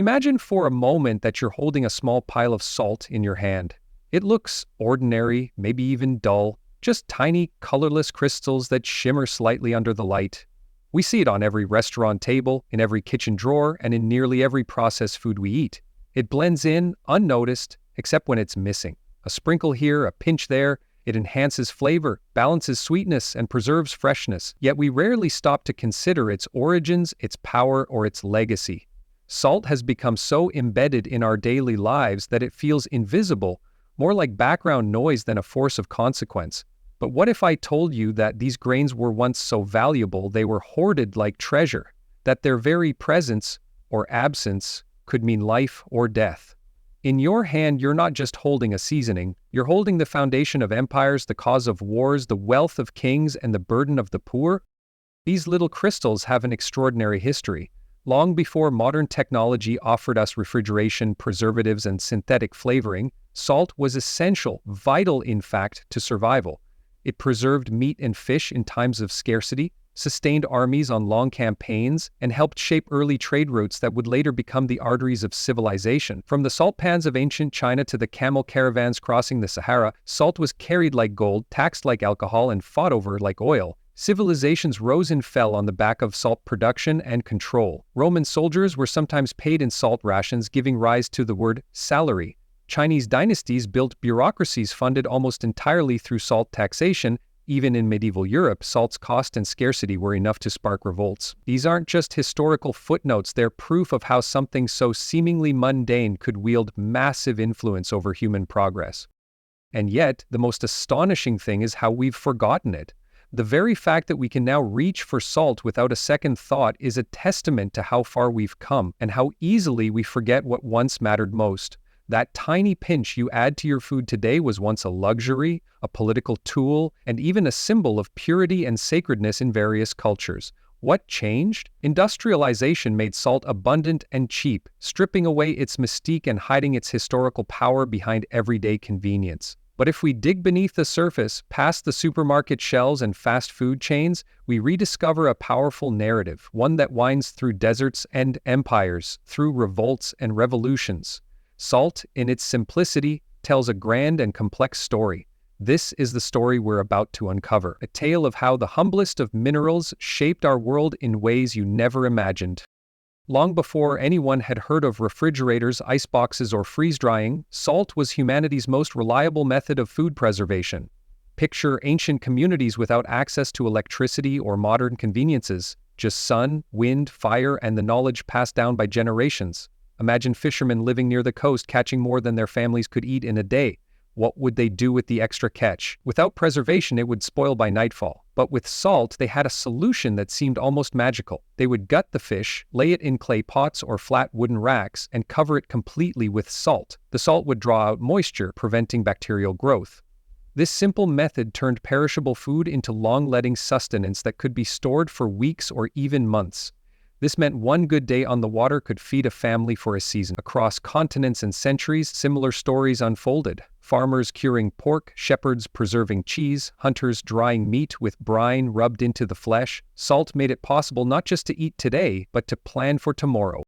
Imagine for a moment that you're holding a small pile of salt in your hand. It looks ordinary, maybe even dull, just tiny, colorless crystals that shimmer slightly under the light. We see it on every restaurant table, in every kitchen drawer, and in nearly every processed food we eat. It blends in, unnoticed, except when it's missing. A sprinkle here, a pinch there. It enhances flavor, balances sweetness, and preserves freshness. Yet we rarely stop to consider its origins, its power, or its legacy. Salt has become so embedded in our daily lives that it feels invisible, more like background noise than a force of consequence. But what if I told you that these grains were once so valuable they were hoarded like treasure, that their very presence, or absence, could mean life or death? In your hand, you're not just holding a seasoning, you're holding the foundation of empires, the cause of wars, the wealth of kings, and the burden of the poor. These little crystals have an extraordinary history. Long before modern technology offered us refrigeration, preservatives, and synthetic flavoring, salt was essential, vital in fact, to survival. It preserved meat and fish in times of scarcity, sustained armies on long campaigns, and helped shape early trade routes that would later become the arteries of civilization. From the salt pans of ancient China to the camel caravans crossing the Sahara, salt was carried like gold, taxed like alcohol, and fought over like oil. Civilizations rose and fell on the back of salt production and control. Roman soldiers were sometimes paid in salt rations, giving rise to the word salary. Chinese dynasties built bureaucracies funded almost entirely through salt taxation. Even in medieval Europe, salt's cost and scarcity were enough to spark revolts. These aren't just historical footnotes, they're proof of how something so seemingly mundane could wield massive influence over human progress. And yet, the most astonishing thing is how we've forgotten it. The very fact that we can now reach for salt without a second thought is a testament to how far we've come and how easily we forget what once mattered most. That tiny pinch you add to your food today was once a luxury, a political tool, and even a symbol of purity and sacredness in various cultures. What changed? Industrialization made salt abundant and cheap, stripping away its mystique and hiding its historical power behind everyday convenience. But if we dig beneath the surface, past the supermarket shelves and fast food chains, we rediscover a powerful narrative, one that winds through deserts and empires, through revolts and revolutions. Salt, in its simplicity, tells a grand and complex story. This is the story we're about to uncover, a tale of how the humblest of minerals shaped our world in ways you never imagined. Long before anyone had heard of refrigerators, iceboxes, or freeze-drying, salt was humanity's most reliable method of food preservation. Picture ancient communities without access to electricity or modern conveniences, just sun, wind, fire, and the knowledge passed down by generations. Imagine fishermen living near the coast catching more than their families could eat in a day. What would they do with the extra catch? Without preservation, it would spoil by nightfall. But with salt, they had a solution that seemed almost magical. They would gut the fish, lay it in clay pots or flat wooden racks, and cover it completely with salt. The salt would draw out moisture, preventing bacterial growth. This simple method turned perishable food into long-letting sustenance that could be stored for weeks or even months. This meant one good day on the water could feed a family for a season. Across continents and centuries, similar stories unfolded. Farmers curing pork, shepherds preserving cheese, hunters drying meat with brine rubbed into the flesh. Salt made it possible not just to eat today, but to plan for tomorrow.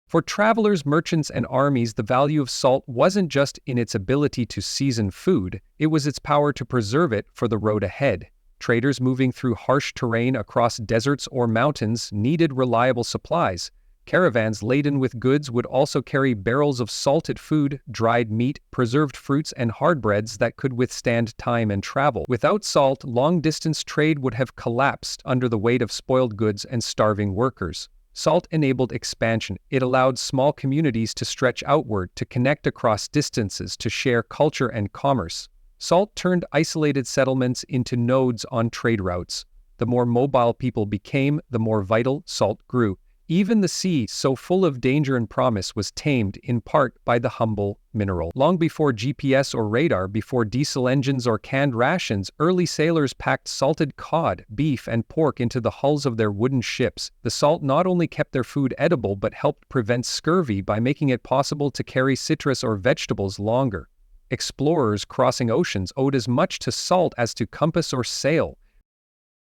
For travelers, merchants, and armies, the value of salt wasn't just in its ability to season food, it was its power to preserve it for the road ahead. Traders moving through harsh terrain across deserts or mountains needed reliable supplies. Caravans laden with goods would also carry barrels of salted food, dried meat, preserved fruits, and hard breads that could withstand time and travel. Without salt, long-distance trade would have collapsed under the weight of spoiled goods and starving workers. Salt enabled expansion. It allowed small communities to stretch outward, to connect across distances, to share culture and commerce. Salt turned isolated settlements into nodes on trade routes. The more mobile people became, the more vital salt grew. Even the sea, so full of danger and promise, was tamed in part by the humble mineral. Long before GPS or radar, before diesel engines or canned rations, early sailors packed salted cod, beef, and pork into the hulls of their wooden ships. The salt not only kept their food edible but helped prevent scurvy by making it possible to carry citrus or vegetables longer. Explorers crossing oceans owed as much to salt as to compass or sail.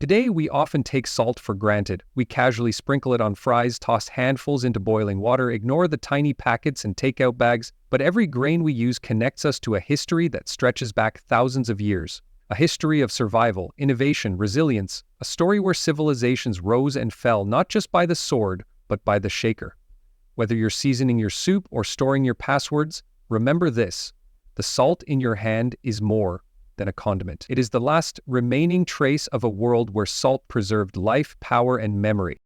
Today, we often take salt for granted. We casually sprinkle it on fries, toss handfuls into boiling water, ignore the tiny packets and takeout bags, but every grain we use connects us to a history that stretches back thousands of years. A history of survival, innovation, resilience, a story where civilizations rose and fell not just by the sword, but by the shaker. Whether you're seasoning your soup or storing your passwords, remember this: the salt in your hand is more than a condiment. It is the last remaining trace of a world where salt preserved life, power, and memory.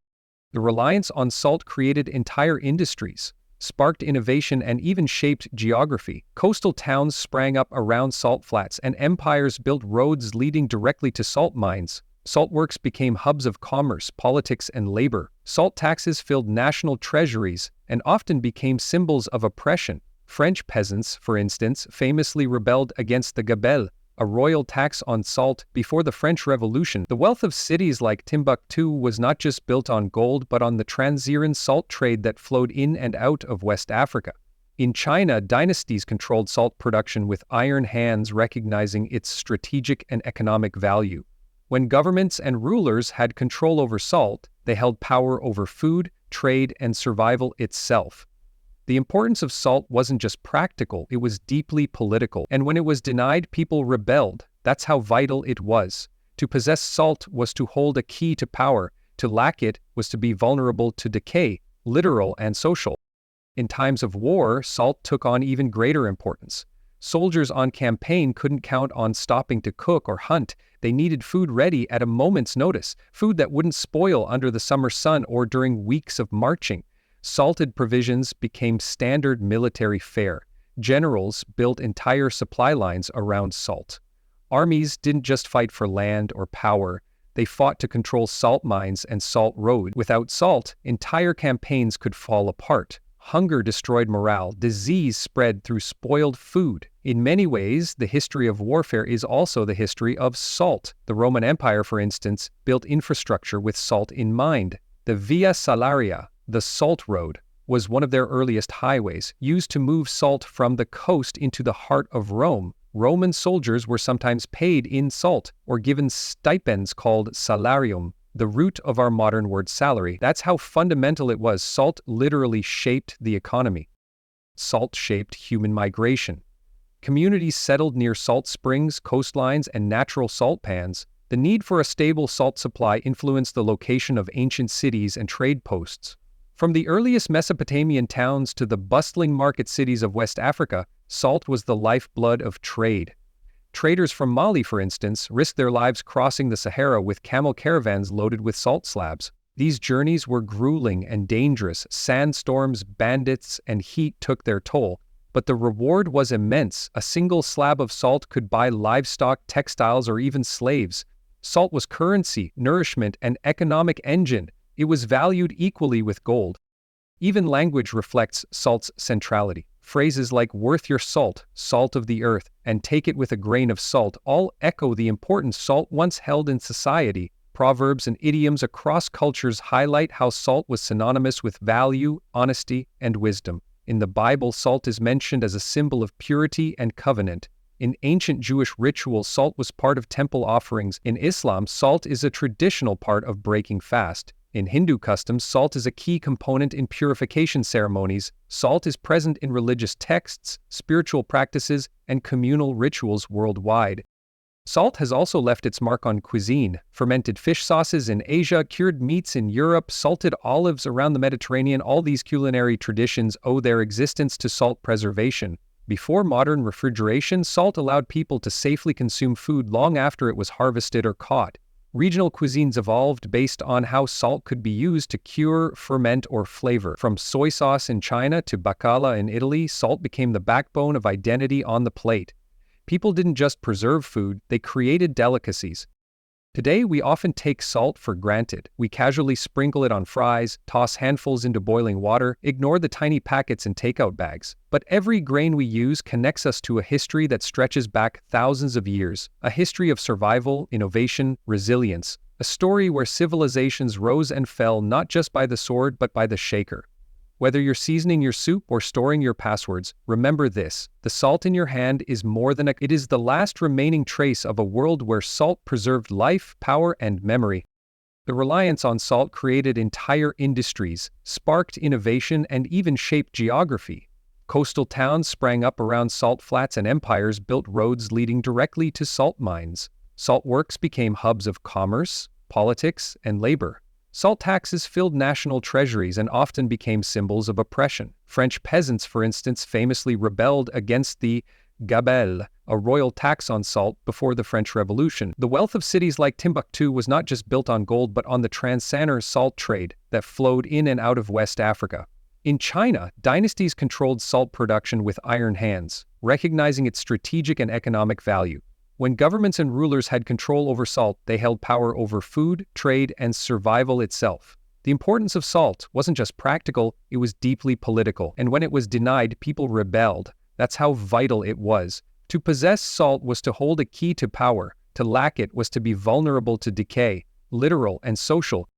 The reliance on salt created entire industries, sparked innovation, and even shaped geography. Coastal towns sprang up around salt flats, and empires built roads leading directly to salt mines. Salt works became hubs of commerce, politics, and labor. Salt taxes filled national treasuries and often became symbols of oppression. French peasants, for instance, famously rebelled against the gabelle, a royal tax on salt, before the French Revolution. The wealth of cities like Timbuktu was not just built on gold but on the Transiran salt trade that flowed in and out of West Africa. In China, dynasties controlled salt production with iron hands, recognizing its strategic and economic value. When governments and rulers had control over salt, they held power over food, trade, and survival itself. The importance of salt wasn't just practical, it was deeply political. And when it was denied, people rebelled. That's how vital it was. To possess salt was to hold a key to power. To lack it was to be vulnerable to decay, literal and social. In times of war, salt took on even greater importance. Soldiers on campaign couldn't count on stopping to cook or hunt. They needed food ready at a moment's notice, food that wouldn't spoil under the summer sun or during weeks of marching. Salted provisions became standard military fare. Generals built entire supply lines around salt. Armies didn't just fight for land or power, they fought to control salt mines and salt roads. Without salt, entire campaigns could fall apart. Hunger destroyed morale, disease spread through spoiled food. In many ways, the history of warfare is also the history of salt. The Roman Empire, for instance, built infrastructure with salt in mind. The Via Salaria, the Salt Road, was one of their earliest highways, used to move salt from the coast into the heart of Rome. Roman soldiers were sometimes paid in salt, or given stipends called salarium, the root of our modern word salary. That's how fundamental it was. Salt literally shaped the economy. Salt shaped human migration. Communities settled near salt springs, coastlines, and natural salt pans. The need for a stable salt supply influenced the location of ancient cities and trade posts. From the earliest Mesopotamian towns to the bustling market cities of West Africa, salt was the lifeblood of trade. Traders from Mali, for instance, risked their lives crossing the Sahara with camel caravans loaded with salt slabs. These journeys were grueling and dangerous. Sandstorms, bandits, and heat took their toll. But the reward was immense. A single slab of salt could buy livestock, textiles, or even slaves. Salt was currency, nourishment, and economic engine. It was valued equally with gold. Even language reflects salt's centrality. Phrases like "worth your salt," "salt of the earth," and "take it with a grain of salt" all echo the importance salt once held in society. Proverbs and idioms across cultures highlight how salt was synonymous with value, honesty, and wisdom. In the Bible, salt is mentioned as a symbol of purity and covenant. In ancient Jewish rituals, salt was part of temple offerings. In Islam, salt is a traditional part of breaking fast. In Hindu customs, salt is a key component in purification ceremonies. Salt is present in religious texts, spiritual practices, and communal rituals worldwide. Salt has also left its mark on cuisine. Fermented fish sauces in Asia, cured meats in Europe, salted olives around the Mediterranean, all these culinary traditions owe their existence to salt preservation. Before modern refrigeration, salt allowed people to safely consume food long after it was harvested or caught. Regional cuisines evolved based on how salt could be used to cure, ferment, or flavor. From soy sauce in China to bacala in Italy, salt became the backbone of identity on the plate. People didn't just preserve food, they created delicacies. Today, we often take salt for granted. We casually sprinkle it on fries, toss handfuls into boiling water, ignore the tiny packets in takeout bags. But every grain we use connects us to a history that stretches back thousands of years. A history of survival, innovation, resilience. A story where civilizations rose and fell not just by the sword but by the shaker. Whether you're seasoning your soup or storing your passwords, remember this: the salt in your hand is more than it is the last remaining trace of a world where salt preserved life, power, and memory. The reliance on salt created entire industries, sparked innovation, and even shaped geography. Coastal towns sprang up around salt flats and empires built roads leading directly to salt mines. Salt works became hubs of commerce, politics, and labor. Salt taxes filled national treasuries and often became symbols of oppression. French peasants, for instance, famously rebelled against the gabelle, a royal tax on salt, before the French Revolution. The wealth of cities like Timbuktu was not just built on gold but on the Trans-Saharan salt trade that flowed in and out of West Africa. In China, dynasties controlled salt production with iron hands, recognizing its strategic and economic value. When governments and rulers had control over salt, they held power over food, trade, and survival itself. The importance of salt wasn't just practical, it was deeply political, and when it was denied, people rebelled. That's how vital it was. To possess salt was to hold a key to power, to lack it was to be vulnerable to decay, literal and social.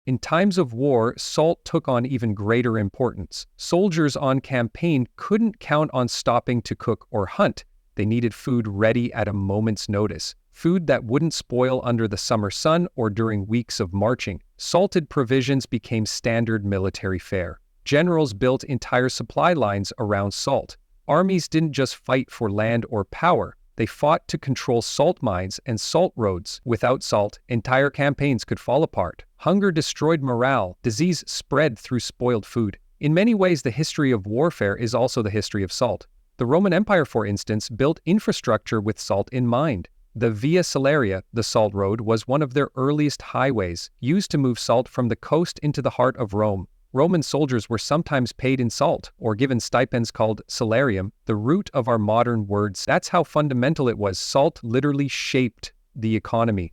In times of war, salt took on even greater importance. Soldiers on campaign couldn't count on stopping to cook or hunt. They needed food ready at a moment's notice, food that wouldn't spoil under the summer sun or during weeks of marching. Salted provisions became standard military fare. Generals built entire supply lines around salt. Armies didn't just fight for land or power, they fought to control salt mines and salt roads. Without salt, entire campaigns could fall apart. Hunger destroyed morale, disease spread through spoiled food. In many ways, the history of warfare is also the history of salt. The Roman Empire, for instance, built infrastructure with salt in mind. The Via Salaria, the salt road, was one of their earliest highways, used to move salt from the coast into the heart of Rome. Roman soldiers were sometimes paid in salt, or given stipends called salarium, the root of our modern words. That's how fundamental it was. Salt literally shaped the economy.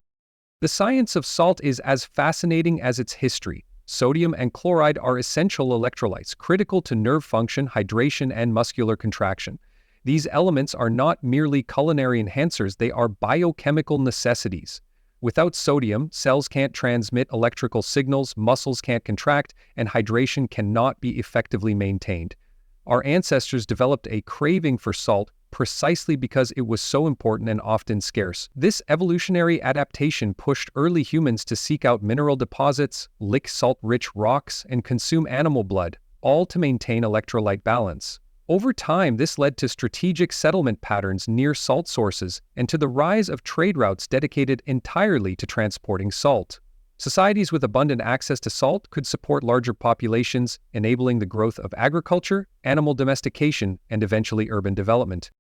The science of salt is as fascinating as its history. Sodium and chloride are essential electrolytes, critical to nerve function, hydration, and muscular contraction. These elements are not merely culinary enhancers, they are biochemical necessities. Without sodium, cells can't transmit electrical signals, muscles can't contract, and hydration cannot be effectively maintained. Our ancestors developed a craving for salt precisely because it was so important and often scarce. This evolutionary adaptation pushed early humans to seek out mineral deposits, lick salt-rich rocks, and consume animal blood, all to maintain electrolyte balance. Over time, this led to strategic settlement patterns near salt sources and to the rise of trade routes dedicated entirely to transporting salt. Societies with abundant access to salt could support larger populations, enabling the growth of agriculture, animal domestication, and eventually urban development.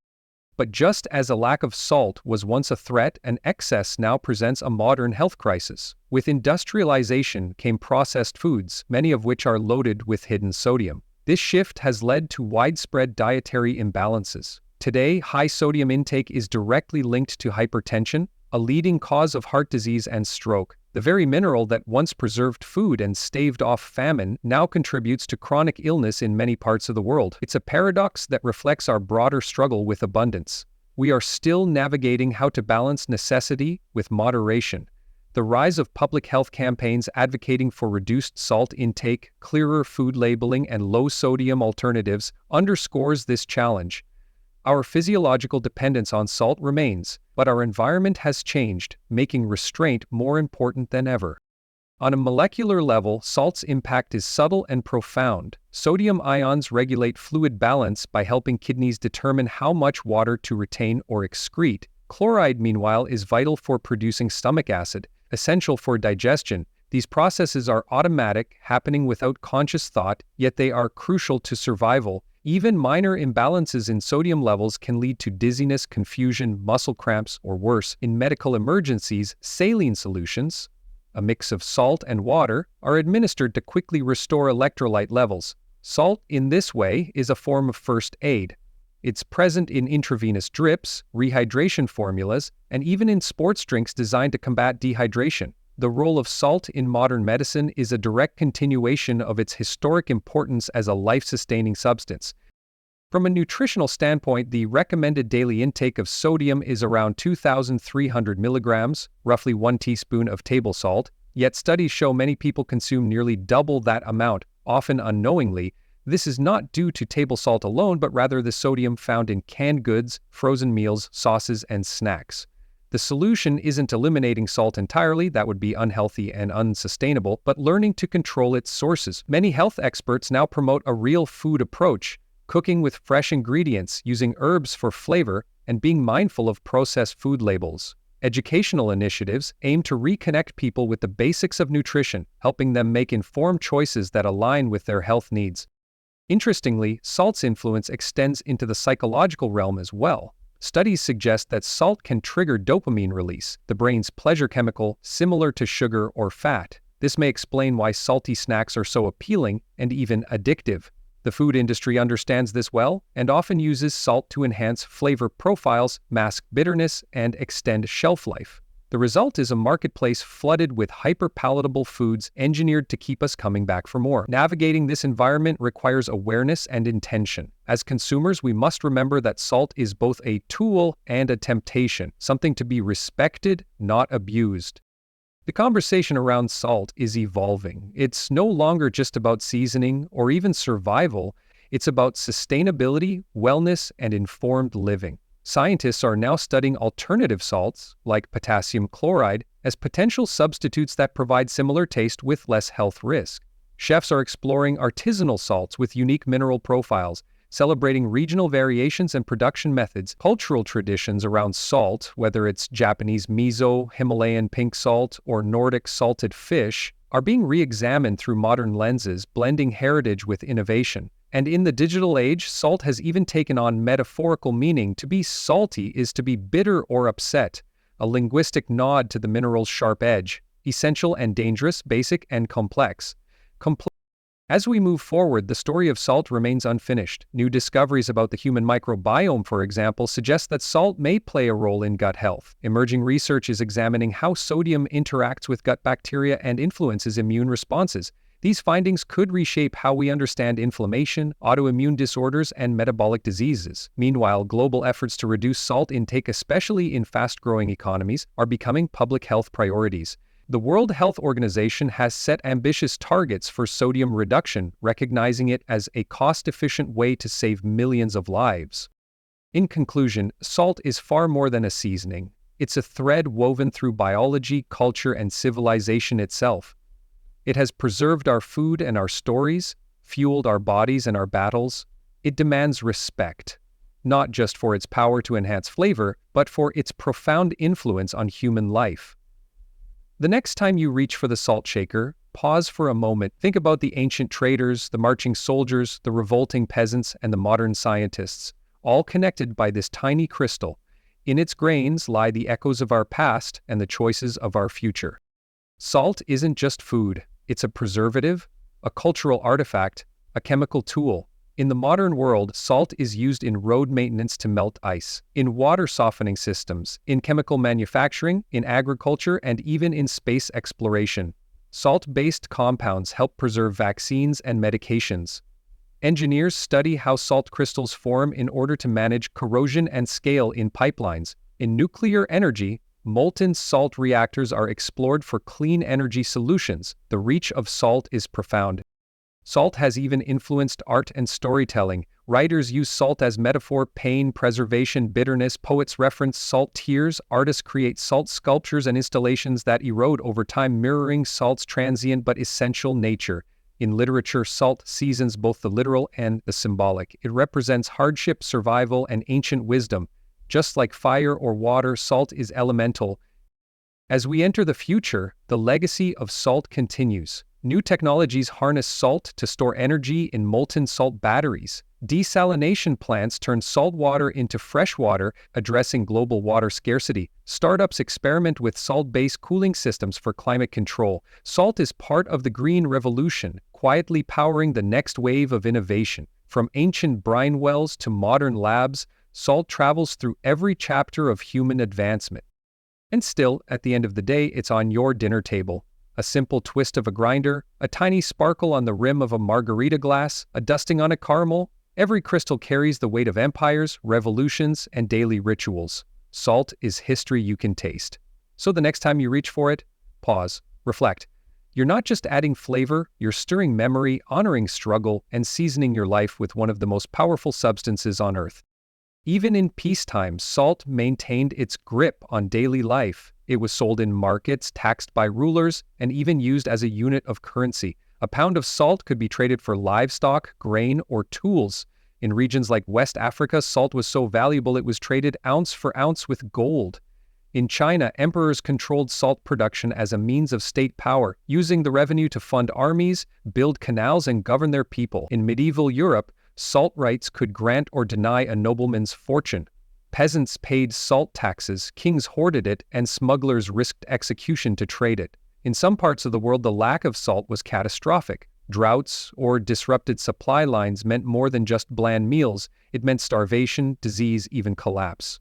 But just as a lack of salt was once a threat, an excess now presents a modern health crisis. With industrialization came processed foods, many of which are loaded with hidden sodium. This shift has led to widespread dietary imbalances. Today, high sodium intake is directly linked to hypertension, a leading cause of heart disease and stroke. The very mineral that once preserved food and staved off famine now contributes to chronic illness in many parts of the world. It's a paradox that reflects our broader struggle with abundance. We are still navigating how to balance necessity with moderation. The rise of public health campaigns advocating for reduced salt intake, clearer food labeling, and low-sodium alternatives underscores this challenge. Our physiological dependence on salt remains, but our environment has changed, making restraint more important than ever. On a molecular level, salt's impact is subtle and profound. Sodium ions regulate fluid balance by helping kidneys determine how much water to retain or excrete. Chloride, meanwhile, is vital for producing stomach acid, essential for digestion. These processes are automatic, happening without conscious thought, yet they are crucial to survival. Even minor imbalances in sodium levels can lead to dizziness, confusion, muscle cramps, or worse. In medical emergencies, saline solutions, a mix of salt and water, are administered to quickly restore electrolyte levels. Salt, in this way, is a form of first aid. It's present in intravenous drips, rehydration formulas, and even in sports drinks designed to combat dehydration. The role of salt in modern medicine is a direct continuation of its historic importance as a life-sustaining substance. From a nutritional standpoint, the recommended daily intake of sodium is around 2,300 milligrams, roughly 1 teaspoon of table salt, yet studies show many people consume nearly double that amount, often unknowingly. This is not due to table salt alone, but rather the sodium found in canned goods, frozen meals, sauces, and snacks. The solution isn't eliminating salt entirely, that would be unhealthy and unsustainable, but learning to control its sources. Many health experts now promote a real food approach, cooking with fresh ingredients, using herbs for flavor, and being mindful of processed food labels. Educational initiatives aim to reconnect people with the basics of nutrition, helping them make informed choices that align with their health needs. Interestingly, salt's influence extends into the psychological realm as well. Studies suggest that salt can trigger dopamine release, the brain's pleasure chemical similar to sugar or fat. This may explain why salty snacks are so appealing and even addictive. The food industry understands this well and often uses salt to enhance flavor profiles, mask bitterness, and extend shelf life. The result is a marketplace flooded with hyper-palatable foods engineered to keep us coming back for more. Navigating this environment requires awareness and intention. As consumers, we must remember that salt is both a tool and a temptation, something to be respected, not abused. The conversation around salt is evolving. It's no longer just about seasoning or even survival. It's about sustainability, wellness, and informed living. Scientists are now studying alternative salts, like potassium chloride, as potential substitutes that provide similar taste with less health risk. Chefs are exploring artisanal salts with unique mineral profiles, celebrating regional variations and production methods. Cultural traditions around salt, whether it's Japanese miso, Himalayan pink salt, or Nordic salted fish, are being re-examined through modern lenses, blending heritage with innovation. And in the digital age, salt has even taken on metaphorical meaning. To be salty is to be bitter or upset, a linguistic nod to the mineral's sharp edge, essential and dangerous, basic and complex. As we move forward, the story of salt remains unfinished. New discoveries about the human microbiome, for example, suggest that salt may play a role in gut health. Emerging research is examining how sodium interacts with gut bacteria and influences immune responses. These findings could reshape how we understand inflammation, autoimmune disorders, and metabolic diseases. Meanwhile, global efforts to reduce salt intake, especially in fast-growing economies, are becoming public health priorities. The World Health Organization has set ambitious targets for sodium reduction, recognizing it as a cost-efficient way to save millions of lives. In conclusion, salt is far more than a seasoning. It's a thread woven through biology, culture, and civilization itself. It has preserved our food and our stories, fueled our bodies and our battles. It demands respect, not just for its power to enhance flavor, but for its profound influence on human life. The next time you reach for the salt shaker, pause for a moment. Think about the ancient traders, the marching soldiers, the revolting peasants, and the modern scientists, all connected by this tiny crystal. In its grains lie the echoes of our past and the choices of our future. Salt isn't just food. It's a preservative, a cultural artifact, a chemical tool. In the modern world, salt is used in road maintenance to melt ice, in water softening systems, in chemical manufacturing, in agriculture, and even in space exploration. Salt-based compounds help preserve vaccines and medications. Engineers study how salt crystals form in order to manage corrosion and scale in pipelines. In nuclear energy, molten salt reactors are explored for clean energy solutions. The reach of salt is profound. Salt has even influenced art and storytelling. Writers use salt as metaphor, pain, preservation, bitterness. Poets reference salt tears. Artists create salt sculptures and installations that erode over time, mirroring salt's transient but essential nature. In literature, salt seasons both the literal and the symbolic. It represents hardship, survival, and ancient wisdom. Just like fire or water, salt is elemental. As we enter the future, the legacy of salt continues. New technologies harness salt to store energy in molten salt batteries. Desalination plants turn salt water into fresh water, addressing global water scarcity. Startups experiment with salt-based cooling systems for climate control. Salt is part of the green revolution, quietly powering the next wave of innovation. From ancient brine wells to modern labs, salt travels through every chapter of human advancement. And still, at the end of the day, it's on your dinner table. A simple twist of a grinder, a tiny sparkle on the rim of a margarita glass, a dusting on a caramel. Every crystal carries the weight of empires, revolutions, and daily rituals. Salt is history you can taste. So the next time you reach for it, pause, reflect. You're not just adding flavor, you're stirring memory, honoring struggle, and seasoning your life with one of the most powerful substances on earth. Even in peacetime, salt maintained its grip on daily life. It was sold in markets, taxed by rulers, and even used as a unit of currency. A pound of salt could be traded for livestock, grain, or tools. In regions like West Africa, salt was so valuable it was traded ounce for ounce with gold. In China, emperors controlled salt production as a means of state power, using the revenue to fund armies, build canals, and govern their people. In medieval Europe, salt rights could grant or deny a nobleman's fortune. Peasants paid salt taxes, kings hoarded it, and smugglers risked execution to trade it. In some parts of the world, the lack of salt was catastrophic. Droughts or disrupted supply lines meant more than just bland meals. It meant starvation, disease, even collapse.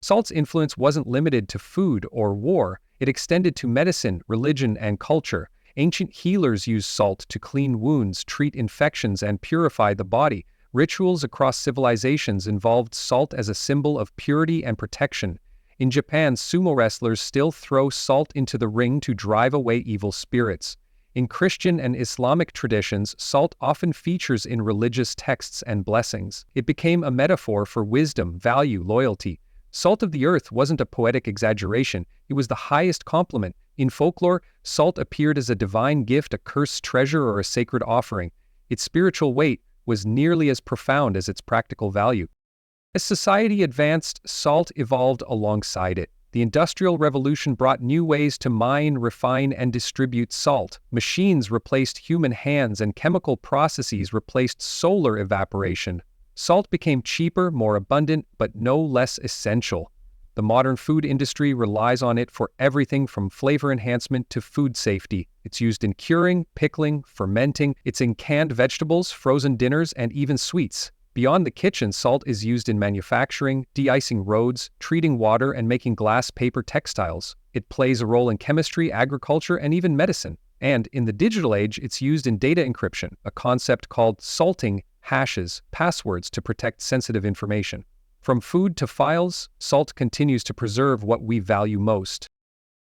Salt's influence wasn't limited to food or war. It extended to medicine, religion, and culture. Ancient healers used salt to clean wounds, treat infections, and purify the body. Rituals across civilizations involved salt as a symbol of purity and protection. In Japan, sumo wrestlers still throw salt into the ring to drive away evil spirits. In Christian and Islamic traditions, salt often features in religious texts and blessings. It became a metaphor for wisdom, value, loyalty. Salt of the earth wasn't a poetic exaggeration, it was the highest compliment. In folklore, salt appeared as a divine gift, a cursed treasure, or a sacred offering. Its spiritual weight was nearly as profound as its practical value. As society advanced, salt evolved alongside it. The Industrial Revolution brought new ways to mine, refine, and distribute salt. Machines replaced human hands, and chemical processes replaced solar evaporation. Salt became cheaper, more abundant, but no less essential. The modern food industry relies on it for everything from flavor enhancement to food safety. It's used in curing, pickling, fermenting. It's in canned vegetables, frozen dinners, and even sweets. Beyond the kitchen, salt is used in manufacturing, de-icing roads, treating water, and making glass, paper, textiles. It plays a role in chemistry, agriculture, and even medicine. And in the digital age, it's used in data encryption, a concept called salting hashes, passwords to protect sensitive information. From food to files, salt continues to preserve what we value most.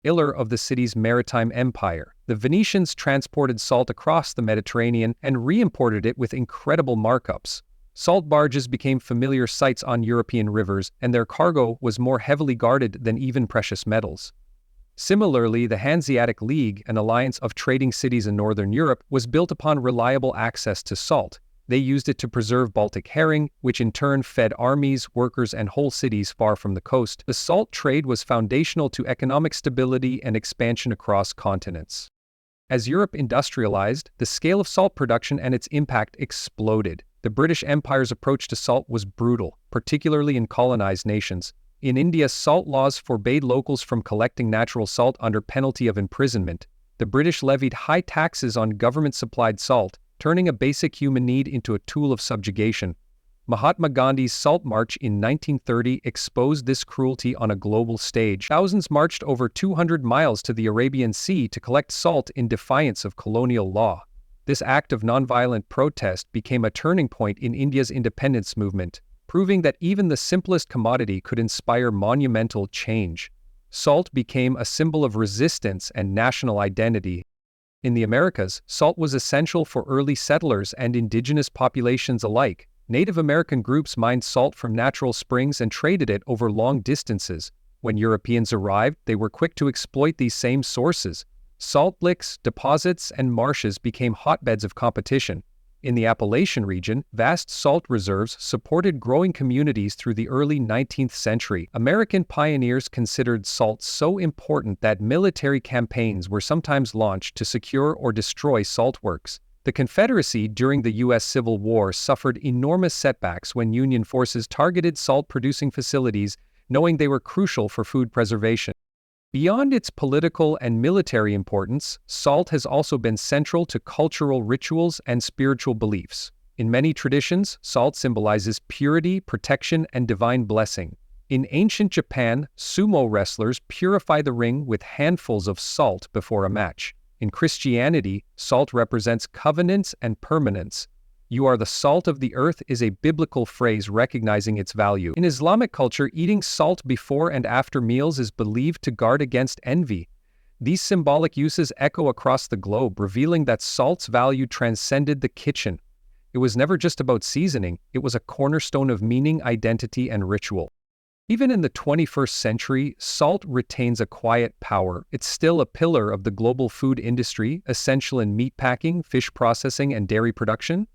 Pillar of the city's maritime empire, the Venetians transported salt across the Mediterranean and re-imported it with incredible markups. Salt barges became familiar sights on European rivers, and their cargo was more heavily guarded than even precious metals. Similarly, the Hanseatic League, an alliance of trading cities in northern Europe, was built upon reliable access to salt. They used it to preserve Baltic herring, which in turn fed armies, workers, and whole cities far from the coast. The salt trade was foundational to economic stability and expansion across continents. As Europe industrialized, the scale of salt production and its impact exploded. The British Empire's approach to salt was brutal, particularly in colonized nations. In India, salt laws forbade locals from collecting natural salt under penalty of imprisonment. The British levied high taxes on government-supplied salt, turning a basic human need into a tool of subjugation. Mahatma Gandhi's Salt March in 1930 exposed this cruelty on a global stage. Thousands marched over 200 miles to the Arabian Sea to collect salt in defiance of colonial law. This act of nonviolent protest became a turning point in India's independence movement, proving that even the simplest commodity could inspire monumental change. Salt became a symbol of resistance and national identity. In the Americas, salt was essential for early settlers and indigenous populations alike. Native American groups mined salt from natural springs and traded it over long distances. When Europeans arrived, they were quick to exploit these same sources. Salt licks, deposits, and marshes became hotbeds of competition. In the Appalachian region, vast salt reserves supported growing communities through the early 19th century. American pioneers considered salt so important that military campaigns were sometimes launched to secure or destroy salt works. The Confederacy during the U.S. Civil War suffered enormous setbacks when Union forces targeted salt-producing facilities, knowing they were crucial for food preservation. Beyond its political and military importance, salt has also been central to cultural rituals and spiritual beliefs. In many traditions, salt symbolizes purity, protection, and divine blessing. In ancient Japan, sumo wrestlers purify the ring with handfuls of salt before a match. In Christianity, salt represents covenants and permanence. "You are the salt of the earth" is a biblical phrase recognizing its value. In Islamic culture, eating salt before and after meals is believed to guard against envy. These symbolic uses echo across the globe, revealing that salt's value transcended the kitchen. It was never just about seasoning, it was a cornerstone of meaning, identity, and ritual. Even in the 21st century, salt retains a quiet power. It's still a pillar of the global food industry, essential in meatpacking, fish processing, and dairy production.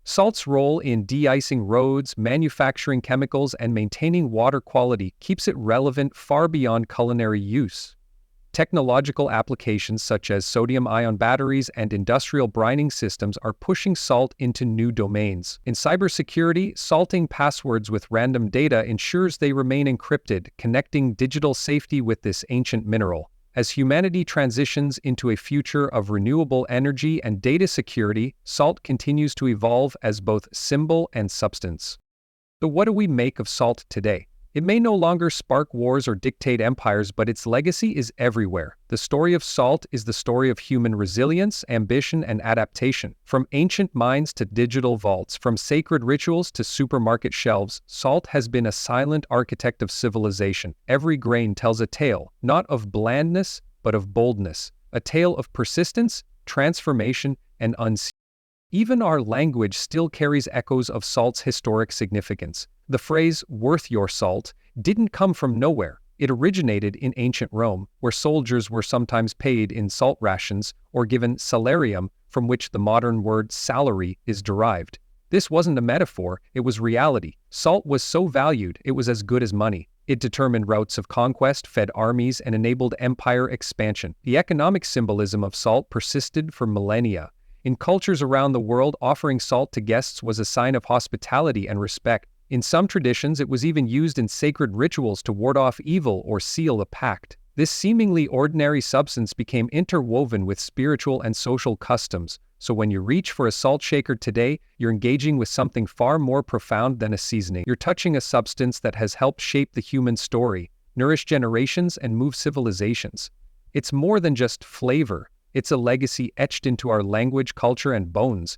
Salt's role in de-icing roads, manufacturing chemicals, and maintaining water quality keeps it relevant far beyond culinary use. Technological applications such as sodium-ion batteries and industrial brining systems are pushing salt into new domains. In cybersecurity, salting passwords with random data ensures they remain encrypted, connecting digital safety with this ancient mineral. As humanity transitions into a future of renewable energy and data security, salt continues to evolve as both symbol and substance. So what do we make of salt today? It may no longer spark wars or dictate empires, but its legacy is everywhere. The story of salt is the story of human resilience, ambition, and adaptation. From ancient mines to digital vaults, from sacred rituals to supermarket shelves, salt has been a silent architect of civilization. Every grain tells a tale, not of blandness, but of boldness. A tale of persistence, transformation, and unseen. Even our language still carries echoes of salt's historic significance. The phrase, "worth your salt," didn't come from nowhere. It originated in ancient Rome, where soldiers were sometimes paid in salt rations or given salarium, from which the modern word salary is derived. This wasn't a metaphor, it was reality. Salt was so valued, it was as good as money. It determined routes of conquest, fed armies, and enabled empire expansion. The economic symbolism of salt persisted for millennia. In cultures around the world, offering salt to guests was a sign of hospitality and respect. In some traditions, it was even used in sacred rituals to ward off evil or seal a pact. This seemingly ordinary substance became interwoven with spiritual and social customs, so when you reach for a salt shaker today, you're engaging with something far more profound than a seasoning. You're touching a substance that has helped shape the human story, nourish generations, and move civilizations. It's more than just flavor. It's a legacy etched into our language, culture, and bones.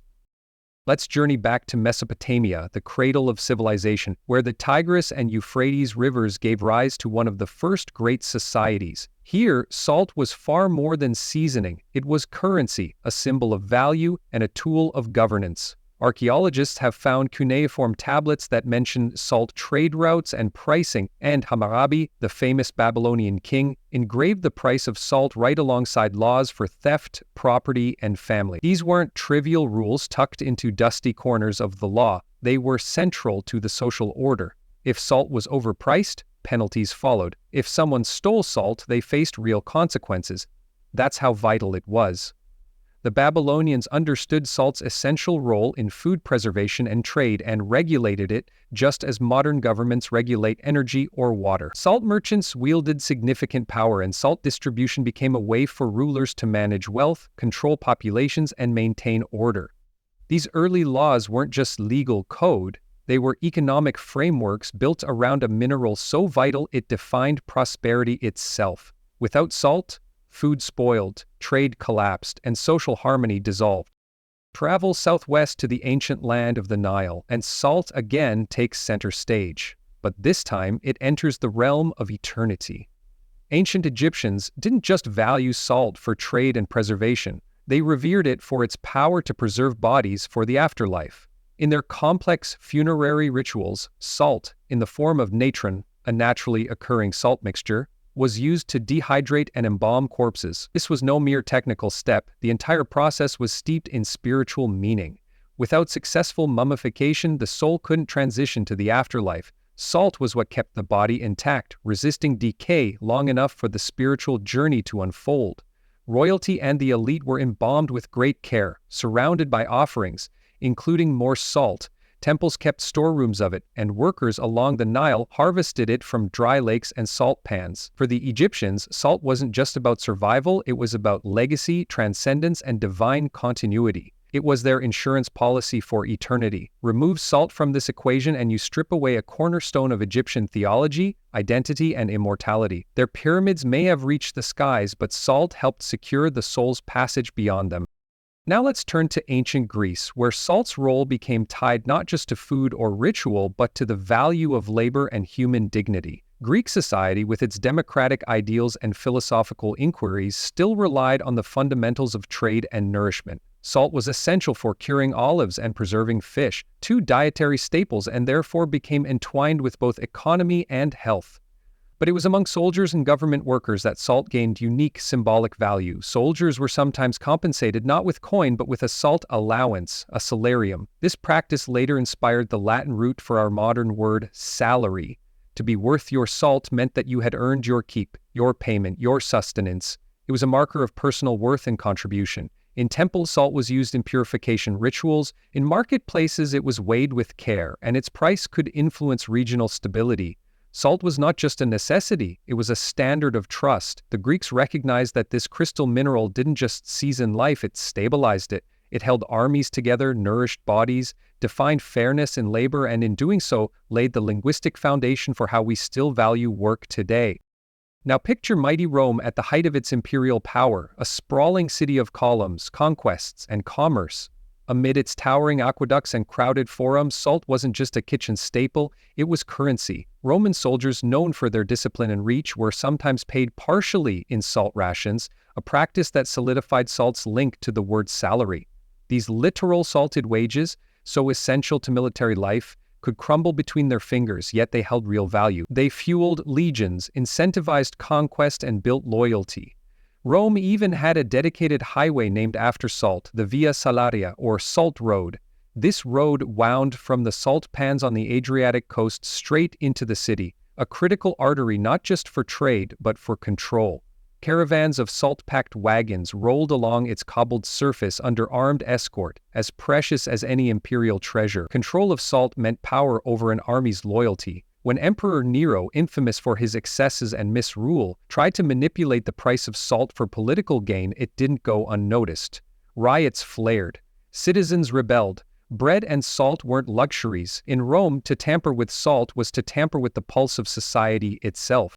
Let's journey back to Mesopotamia, the cradle of civilization, where the Tigris and Euphrates rivers gave rise to one of the first great societies. Here, salt was far more than seasoning. It was currency, a symbol of value, and a tool of governance. Archaeologists have found cuneiform tablets that mention salt trade routes and pricing, and Hammurabi, the famous Babylonian king, engraved the price of salt right alongside laws for theft, property, and family. These weren't trivial rules tucked into dusty corners of the law. They were central to the social order. If salt was overpriced, penalties followed. If someone stole salt, they faced real consequences. That's how vital it was. The Babylonians understood salt's essential role in food preservation and trade and regulated it just as modern governments regulate energy or water. Salt merchants wielded significant power, and salt distribution became a way for rulers to manage wealth, control populations, and maintain order. These early laws weren't just legal code, they were economic frameworks built around a mineral so vital it defined prosperity itself. Without salt, food spoiled, trade collapsed, and social harmony dissolved. Travel southwest to the ancient land of the Nile, and salt again takes center stage. But this time, it enters the realm of eternity. Ancient Egyptians didn't just value salt for trade and preservation, they revered it for its power to preserve bodies for the afterlife. In their complex funerary rituals, salt, in the form of natron, a naturally occurring salt mixture, was used to dehydrate and embalm corpses. This was no mere technical step, the entire process was steeped in spiritual meaning. Without successful mummification, the soul couldn't transition to the afterlife. Salt was what kept the body intact, resisting decay long enough for the spiritual journey to unfold. Royalty and the elite were embalmed with great care, surrounded by offerings, including more salt. Temples kept storerooms of it, and workers along the Nile harvested it from dry lakes and salt pans. For the Egyptians, salt wasn't just about survival, it was about legacy, transcendence, and divine continuity. It was their insurance policy for eternity. Remove salt from this equation and you strip away a cornerstone of Egyptian theology, identity, and immortality. Their pyramids may have reached the skies, but salt helped secure the soul's passage beyond them. Now let's turn to ancient Greece, where salt's role became tied not just to food or ritual, but to the value of labor and human dignity. Greek society, with its democratic ideals and philosophical inquiries, still relied on the fundamentals of trade and nourishment. Salt was essential for curing olives and preserving fish, two dietary staples, and therefore became entwined with both economy and health. But it was among soldiers and government workers that salt gained unique symbolic value. Soldiers were sometimes compensated not with coin but with a salt allowance, a salarium. This practice later inspired the Latin root for our modern word salary. To be worth your salt meant that you had earned your keep, your payment, your sustenance. It was a marker of personal worth and contribution. In temples, salt was used in purification rituals. In marketplaces, it was weighed with care, and its price could influence regional stability. Salt was not just a necessity, it was a standard of trust. The Greeks recognized that this crystal mineral didn't just season life, it stabilized it. It held armies together, nourished bodies, defined fairness in labor, and in doing so, laid the linguistic foundation for how we still value work today. Now picture mighty Rome at the height of its imperial power, a sprawling city of columns, conquests, and commerce. Amid its towering aqueducts and crowded forums, salt wasn't just a kitchen staple, it was currency. Roman soldiers, known for their discipline and reach, were sometimes paid partially in salt rations, a practice that solidified salt's link to the word salary. These literal salted wages, so essential to military life, could crumble between their fingers, yet they held real value. They fueled legions, incentivized conquest, and built loyalty. Rome even had a dedicated highway named after salt, the Via Salaria, or Salt Road. This road wound from the salt pans on the Adriatic coast straight into the city, a critical artery not just for trade, but for control. Caravans of salt-packed wagons rolled along its cobbled surface under armed escort, as precious as any imperial treasure. Control of salt meant power over an army's loyalty. When Emperor Nero, infamous for his excesses and misrule, tried to manipulate the price of salt for political gain, it didn't go unnoticed. Riots flared. Citizens rebelled. Bread and salt weren't luxuries. In Rome, to tamper with salt was to tamper with the pulse of society itself.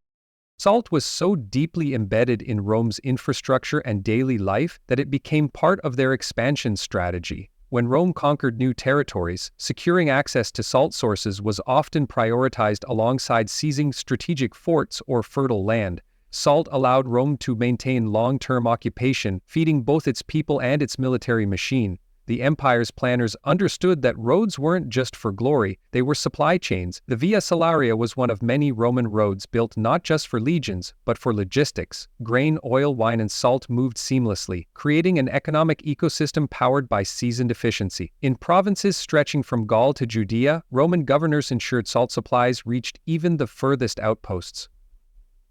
Salt was so deeply embedded in Rome's infrastructure and daily life that it became part of their expansion strategy. When Rome conquered new territories, securing access to salt sources was often prioritized alongside seizing strategic forts or fertile land. Salt allowed Rome to maintain long-term occupation, feeding both its people and its military machine. The empire's planners understood that roads weren't just for glory, they were supply chains. The Via Salaria was one of many Roman roads built not just for legions, but for logistics. Grain, oil, wine, and salt moved seamlessly, creating an economic ecosystem powered by seasoned efficiency. In provinces stretching from Gaul to Judea, Roman governors ensured salt supplies reached even the furthest outposts.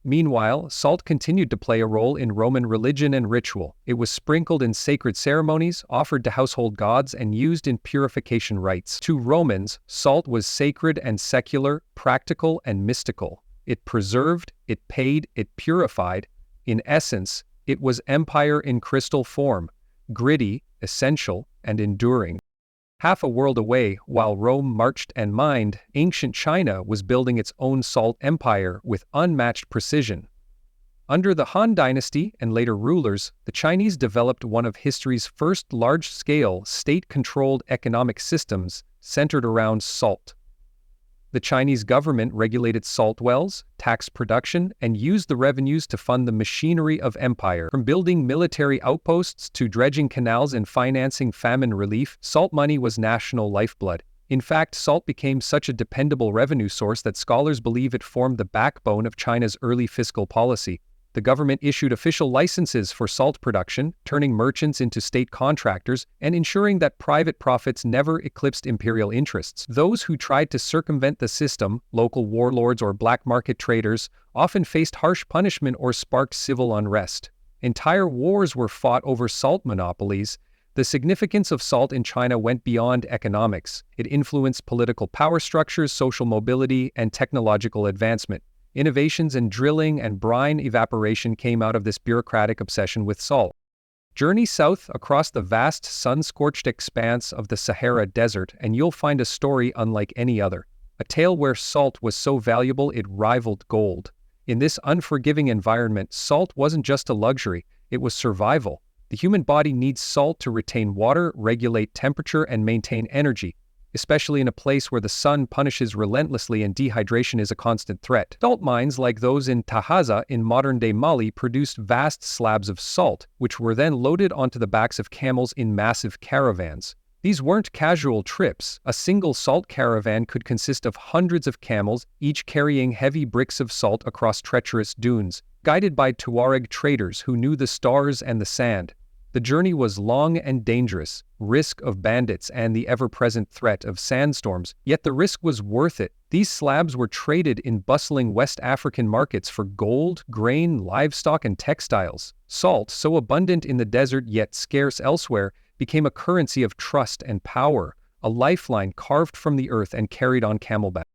Meanwhile, salt continued to play a role in Roman religion and ritual. It was sprinkled in sacred ceremonies, offered to household gods, and used in purification rites. To Romans, salt was sacred and secular, practical and mystical. It preserved, it paid, it purified. In essence, it was empire in crystal form, gritty, essential, and enduring. Half a world away, while Rome marched and mined, ancient China was building its own salt empire with unmatched precision. Under the Han Dynasty and later rulers, the Chinese developed one of history's first large-scale, state-controlled economic systems centered around salt. The Chinese government regulated salt wells, taxed production, and used the revenues to fund the machinery of empire. From building military outposts to dredging canals and financing famine relief, salt money was national lifeblood. In fact, salt became such a dependable revenue source that scholars believe it formed the backbone of China's early fiscal policy. The government issued official licenses for salt production, turning merchants into state contractors and ensuring that private profits never eclipsed imperial interests. Those who tried to circumvent the system, local warlords or black market traders, often faced harsh punishment or sparked civil unrest. Entire wars were fought over salt monopolies. The significance of salt in China went beyond economics. It influenced political power structures, social mobility, and technological advancement. Innovations in drilling and brine evaporation came out of this bureaucratic obsession with salt. Journey south across the vast sun-scorched expanse of the Sahara Desert and you'll find a story unlike any other. A tale where salt was so valuable it rivaled gold. In this unforgiving environment, salt wasn't just a luxury, it was survival. The human body needs salt to retain water, regulate temperature, and maintain energy. especially in a place where the sun punishes relentlessly and dehydration is a constant threat. Salt mines like those in Tahaza in modern-day Mali produced vast slabs of salt, which were then loaded onto the backs of camels in massive caravans. These weren't casual trips. A single salt caravan could consist of hundreds of camels, each carrying heavy bricks of salt across treacherous dunes, guided by Tuareg traders who knew the stars and the sand. The journey was long and dangerous, risk of bandits and the ever-present threat of sandstorms, yet the risk was worth it. These slabs were traded in bustling West African markets for gold, grain, livestock, and textiles. Salt, so abundant in the desert yet scarce elsewhere, became a currency of trust and power, a lifeline carved from the earth and carried on camelback.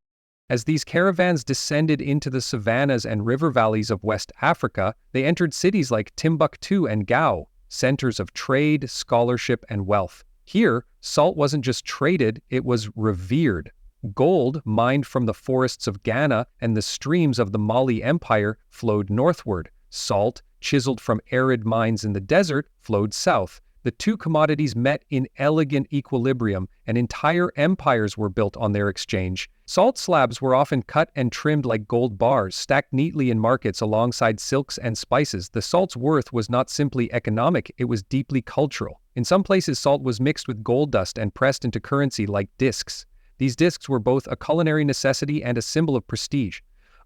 As these caravans descended into the savannas and river valleys of West Africa, they entered cities like Timbuktu and Gao, centers of trade, scholarship, and wealth. Here, salt wasn't just traded, it was revered. Gold, mined from the forests of Ghana and the streams of the Mali Empire, flowed northward. Salt, chiseled from arid mines in the desert, flowed south. The two commodities met in elegant equilibrium, and entire empires were built on their exchange. Salt slabs were often cut and trimmed like gold bars, stacked neatly in markets alongside silks and spices. The salt's worth was not simply economic, it was deeply cultural. In some places, salt was mixed with gold dust and pressed into currency like discs. These discs were both a culinary necessity and a symbol of prestige.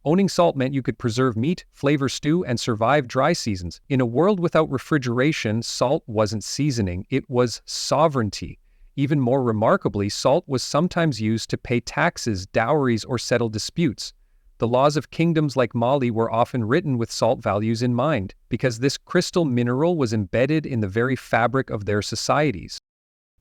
Owning salt meant you could preserve meat, flavor stew, and survive dry seasons. In a world without refrigeration, salt wasn't seasoning, it was sovereignty. Even more remarkably, salt was sometimes used to pay taxes, dowries, or settle disputes. The laws of kingdoms like Mali were often written with salt values in mind, because this crystal mineral was embedded in the very fabric of their societies.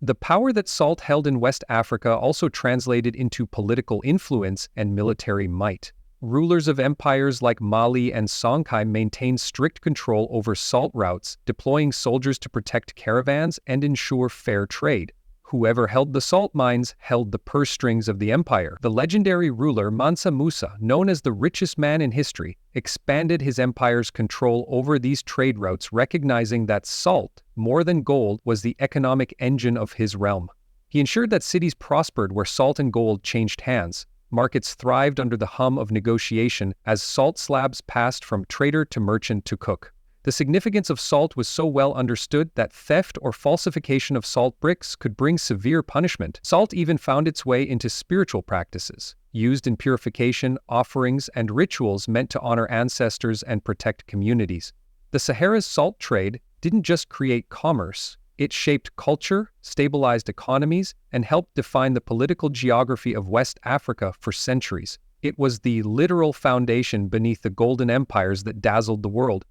The power that salt held in West Africa also translated into political influence and military might. Rulers of empires like Mali and Songhai maintained strict control over salt routes, deploying soldiers to protect caravans and ensure fair trade. Whoever held the salt mines held the purse strings of the empire. The legendary ruler Mansa Musa, known as the richest man in history, expanded his empire's control over these trade routes, recognizing that salt, more than gold, was the economic engine of his realm. He ensured that cities prospered where salt and gold changed hands. Markets thrived under the hum of negotiation as salt slabs passed from trader to merchant to cook. The significance of salt was so well understood that theft or falsification of salt bricks could bring severe punishment. Salt even found its way into spiritual practices, used in purification, offerings, and rituals meant to honor ancestors and protect communities. The Sahara's salt trade didn't just create commerce. It shaped culture, stabilized economies, and helped define the political geography of West Africa for centuries. It was the literal foundation beneath the golden empires that dazzled the world.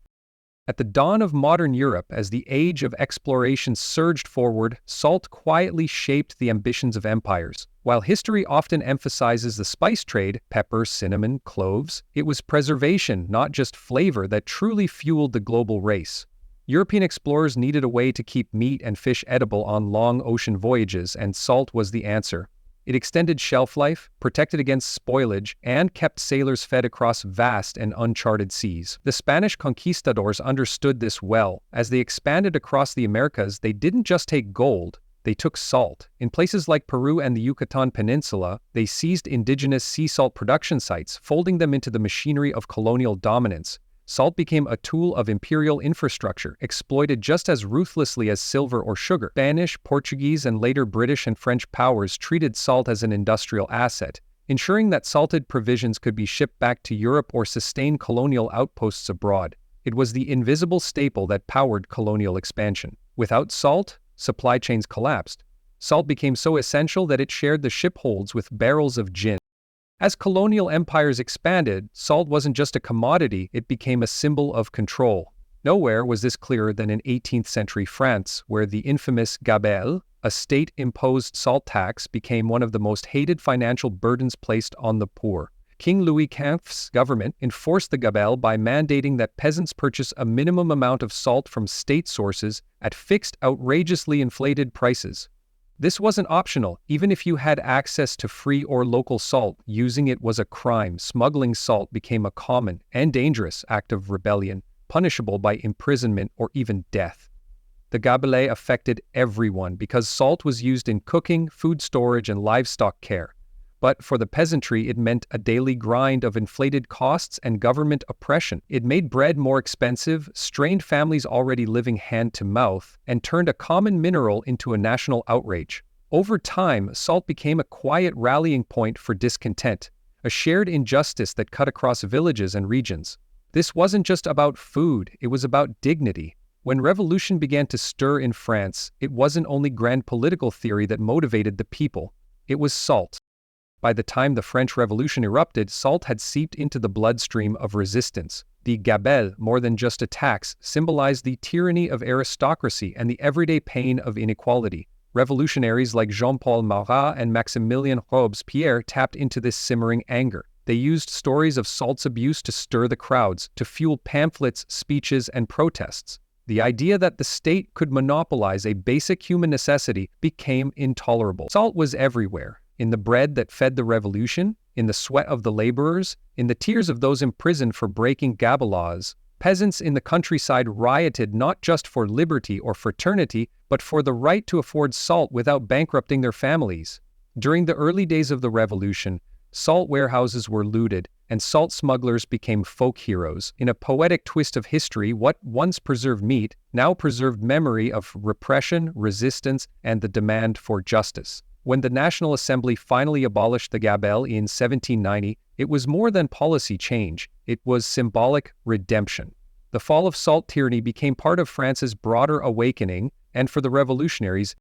At the dawn of modern Europe, as the age of exploration surged forward, salt quietly shaped the ambitions of empires. While history often emphasizes the spice trade, pepper, cinnamon, cloves, it was preservation, not just flavor, that truly fueled the global race. European explorers needed a way to keep meat and fish edible on long ocean voyages, and salt was the answer. It extended shelf life, protected against spoilage, and kept sailors fed across vast and uncharted seas. The Spanish conquistadors understood this well. As they expanded across the Americas, they didn't just take gold, they took salt. In places like Peru and the Yucatan Peninsula, they seized indigenous sea salt production sites, folding them into the machinery of colonial dominance. Salt became a tool of imperial infrastructure, exploited just as ruthlessly as silver or sugar. Spanish, Portuguese, and later British and French powers treated salt as an industrial asset, ensuring that salted provisions could be shipped back to Europe or sustain colonial outposts abroad. It was the invisible staple that powered colonial expansion. Without salt, supply chains collapsed. Salt became so essential that it shared the ship holds with barrels of gin. As colonial empires expanded, salt wasn't just a commodity, it became a symbol of control. Nowhere was this clearer than in 18th century France, where the infamous gabelle, a state-imposed salt tax, became one of the most hated financial burdens placed on the poor. King Louis XV's government enforced the gabelle by mandating that peasants purchase a minimum amount of salt from state sources at fixed, outrageously inflated prices. This wasn't optional. Even if you had access to free or local salt, using it was a crime. Smuggling salt became a common and dangerous act of rebellion, punishable by imprisonment or even death. The gabelle affected everyone because salt was used in cooking, food storage, and livestock care. But for the peasantry, it meant a daily grind of inflated costs and government oppression. It made bread more expensive, strained families already living hand to mouth, and turned a common mineral into a national outrage. Over time, salt became a quiet rallying point for discontent, a shared injustice that cut across villages and regions. This wasn't just about food, it was about dignity. When revolution began to stir in France, it wasn't only grand political theory that motivated the people. It was salt. By the time the French Revolution erupted, salt had seeped into the bloodstream of resistance. The gabelle, more than just a tax, symbolized the tyranny of aristocracy and the everyday pain of inequality. Revolutionaries like Jean-Paul Marat and Maximilien Robespierre tapped into this simmering anger. They used stories of salt's abuse to stir the crowds, to fuel pamphlets, speeches, and protests. The idea that the state could monopolize a basic human necessity became intolerable. Salt was everywhere. In the bread that fed the revolution, in the sweat of the laborers, in the tears of those imprisoned for breaking gabelle laws. Peasants in the countryside rioted not just for liberty or fraternity, but for the right to afford salt without bankrupting their families. During the early days of the revolution, salt warehouses were looted, and salt smugglers became folk heroes. In a poetic twist of history, what once preserved meat now preserved memory of repression, resistance, and the demand for justice. When the National Assembly finally abolished the gabelle in 1790, it was more than policy change, it was symbolic redemption. The fall of salt tyranny became part of France's broader awakening, and for the revolutionaries,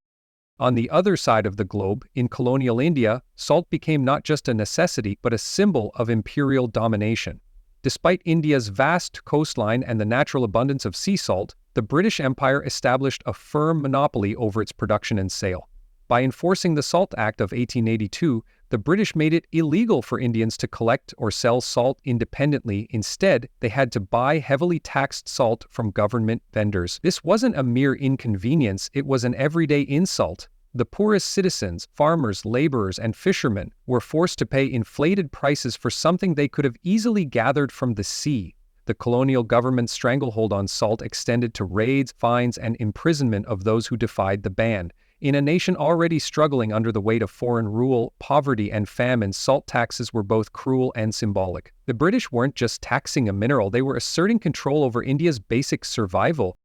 on the other side of the globe, in colonial India, salt became not just a necessity but a symbol of imperial domination. Despite India's vast coastline and the natural abundance of sea salt, the British Empire established a firm monopoly over its production and sale. By enforcing the Salt Act of 1882, the British made it illegal for Indians to collect or sell salt independently. Instead, they had to buy heavily taxed salt from government vendors. This wasn't a mere inconvenience, it was an everyday insult. The poorest citizens, farmers, laborers, and fishermen, were forced to pay inflated prices for something they could have easily gathered from the sea. The colonial government's stranglehold on salt extended to raids, fines, and imprisonment of those who defied the ban. In a nation already struggling under the weight of foreign rule, poverty, and famine, salt taxes were both cruel and symbolic. The British weren't just taxing a mineral, they were asserting control over India's basic survival.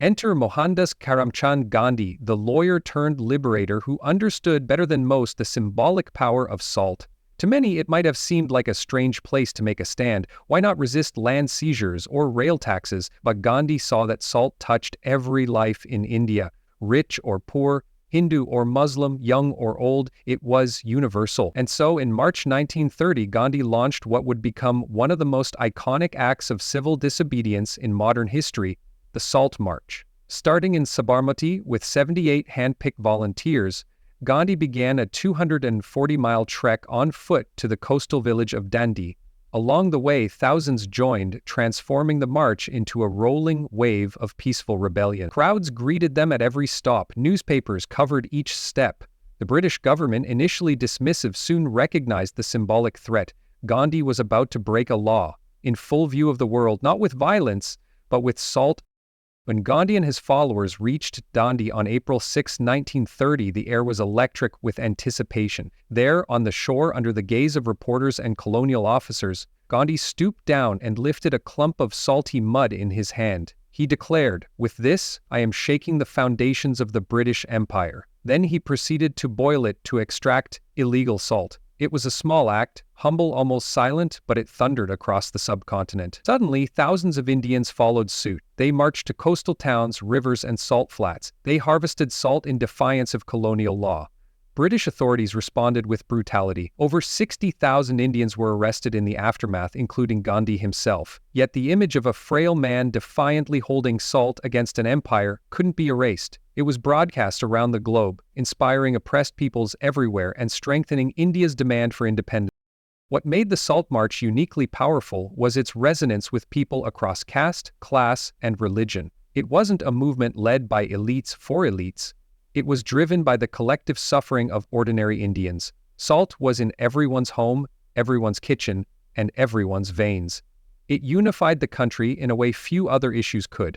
Enter Mohandas Karamchand Gandhi, the lawyer-turned-liberator who understood better than most the symbolic power of salt. To many, it might have seemed like a strange place to make a stand. Why not resist land seizures or rail taxes? But Gandhi saw that salt touched every life in India, rich or poor, Hindu or Muslim, young or old, it was universal. And so in March 1930, Gandhi launched what would become one of the most iconic acts of civil disobedience in modern history, the Salt March. Starting in Sabarmati with 78 hand-picked volunteers, Gandhi began a 240-mile trek on foot to the coastal village of Dandi. Along the way, thousands joined, transforming the march into a rolling wave of peaceful rebellion. Crowds greeted them at every stop. Newspapers covered each step. The British government, initially dismissive, soon recognized the symbolic threat. Gandhi was about to break a law, in full view of the world, not with violence, but with salt. When Gandhi and his followers reached Dandi on April 6, 1930, the air was electric with anticipation. There, on the shore, under the gaze of reporters and colonial officers, Gandhi stooped down and lifted a clump of salty mud in his hand. He declared, "With this, I am shaking the foundations of the British Empire." Then he proceeded to boil it to extract illegal salt. It was a small act, humble, almost silent, but it thundered across the subcontinent. Suddenly, thousands of Indians followed suit. They marched to coastal towns, rivers, and salt flats. They harvested salt in defiance of colonial law. British authorities responded with brutality. Over 60,000 Indians were arrested in the aftermath, including Gandhi himself. Yet the image of a frail man defiantly holding salt against an empire couldn't be erased. It was broadcast around the globe, inspiring oppressed peoples everywhere and strengthening India's demand for independence. What made the Salt March uniquely powerful was its resonance with people across caste, class, and religion. It wasn't a movement led by elites for elites. It was driven by the collective suffering of ordinary Indians. Salt was in everyone's home, everyone's kitchen, and everyone's veins. It unified the country in a way few other issues could.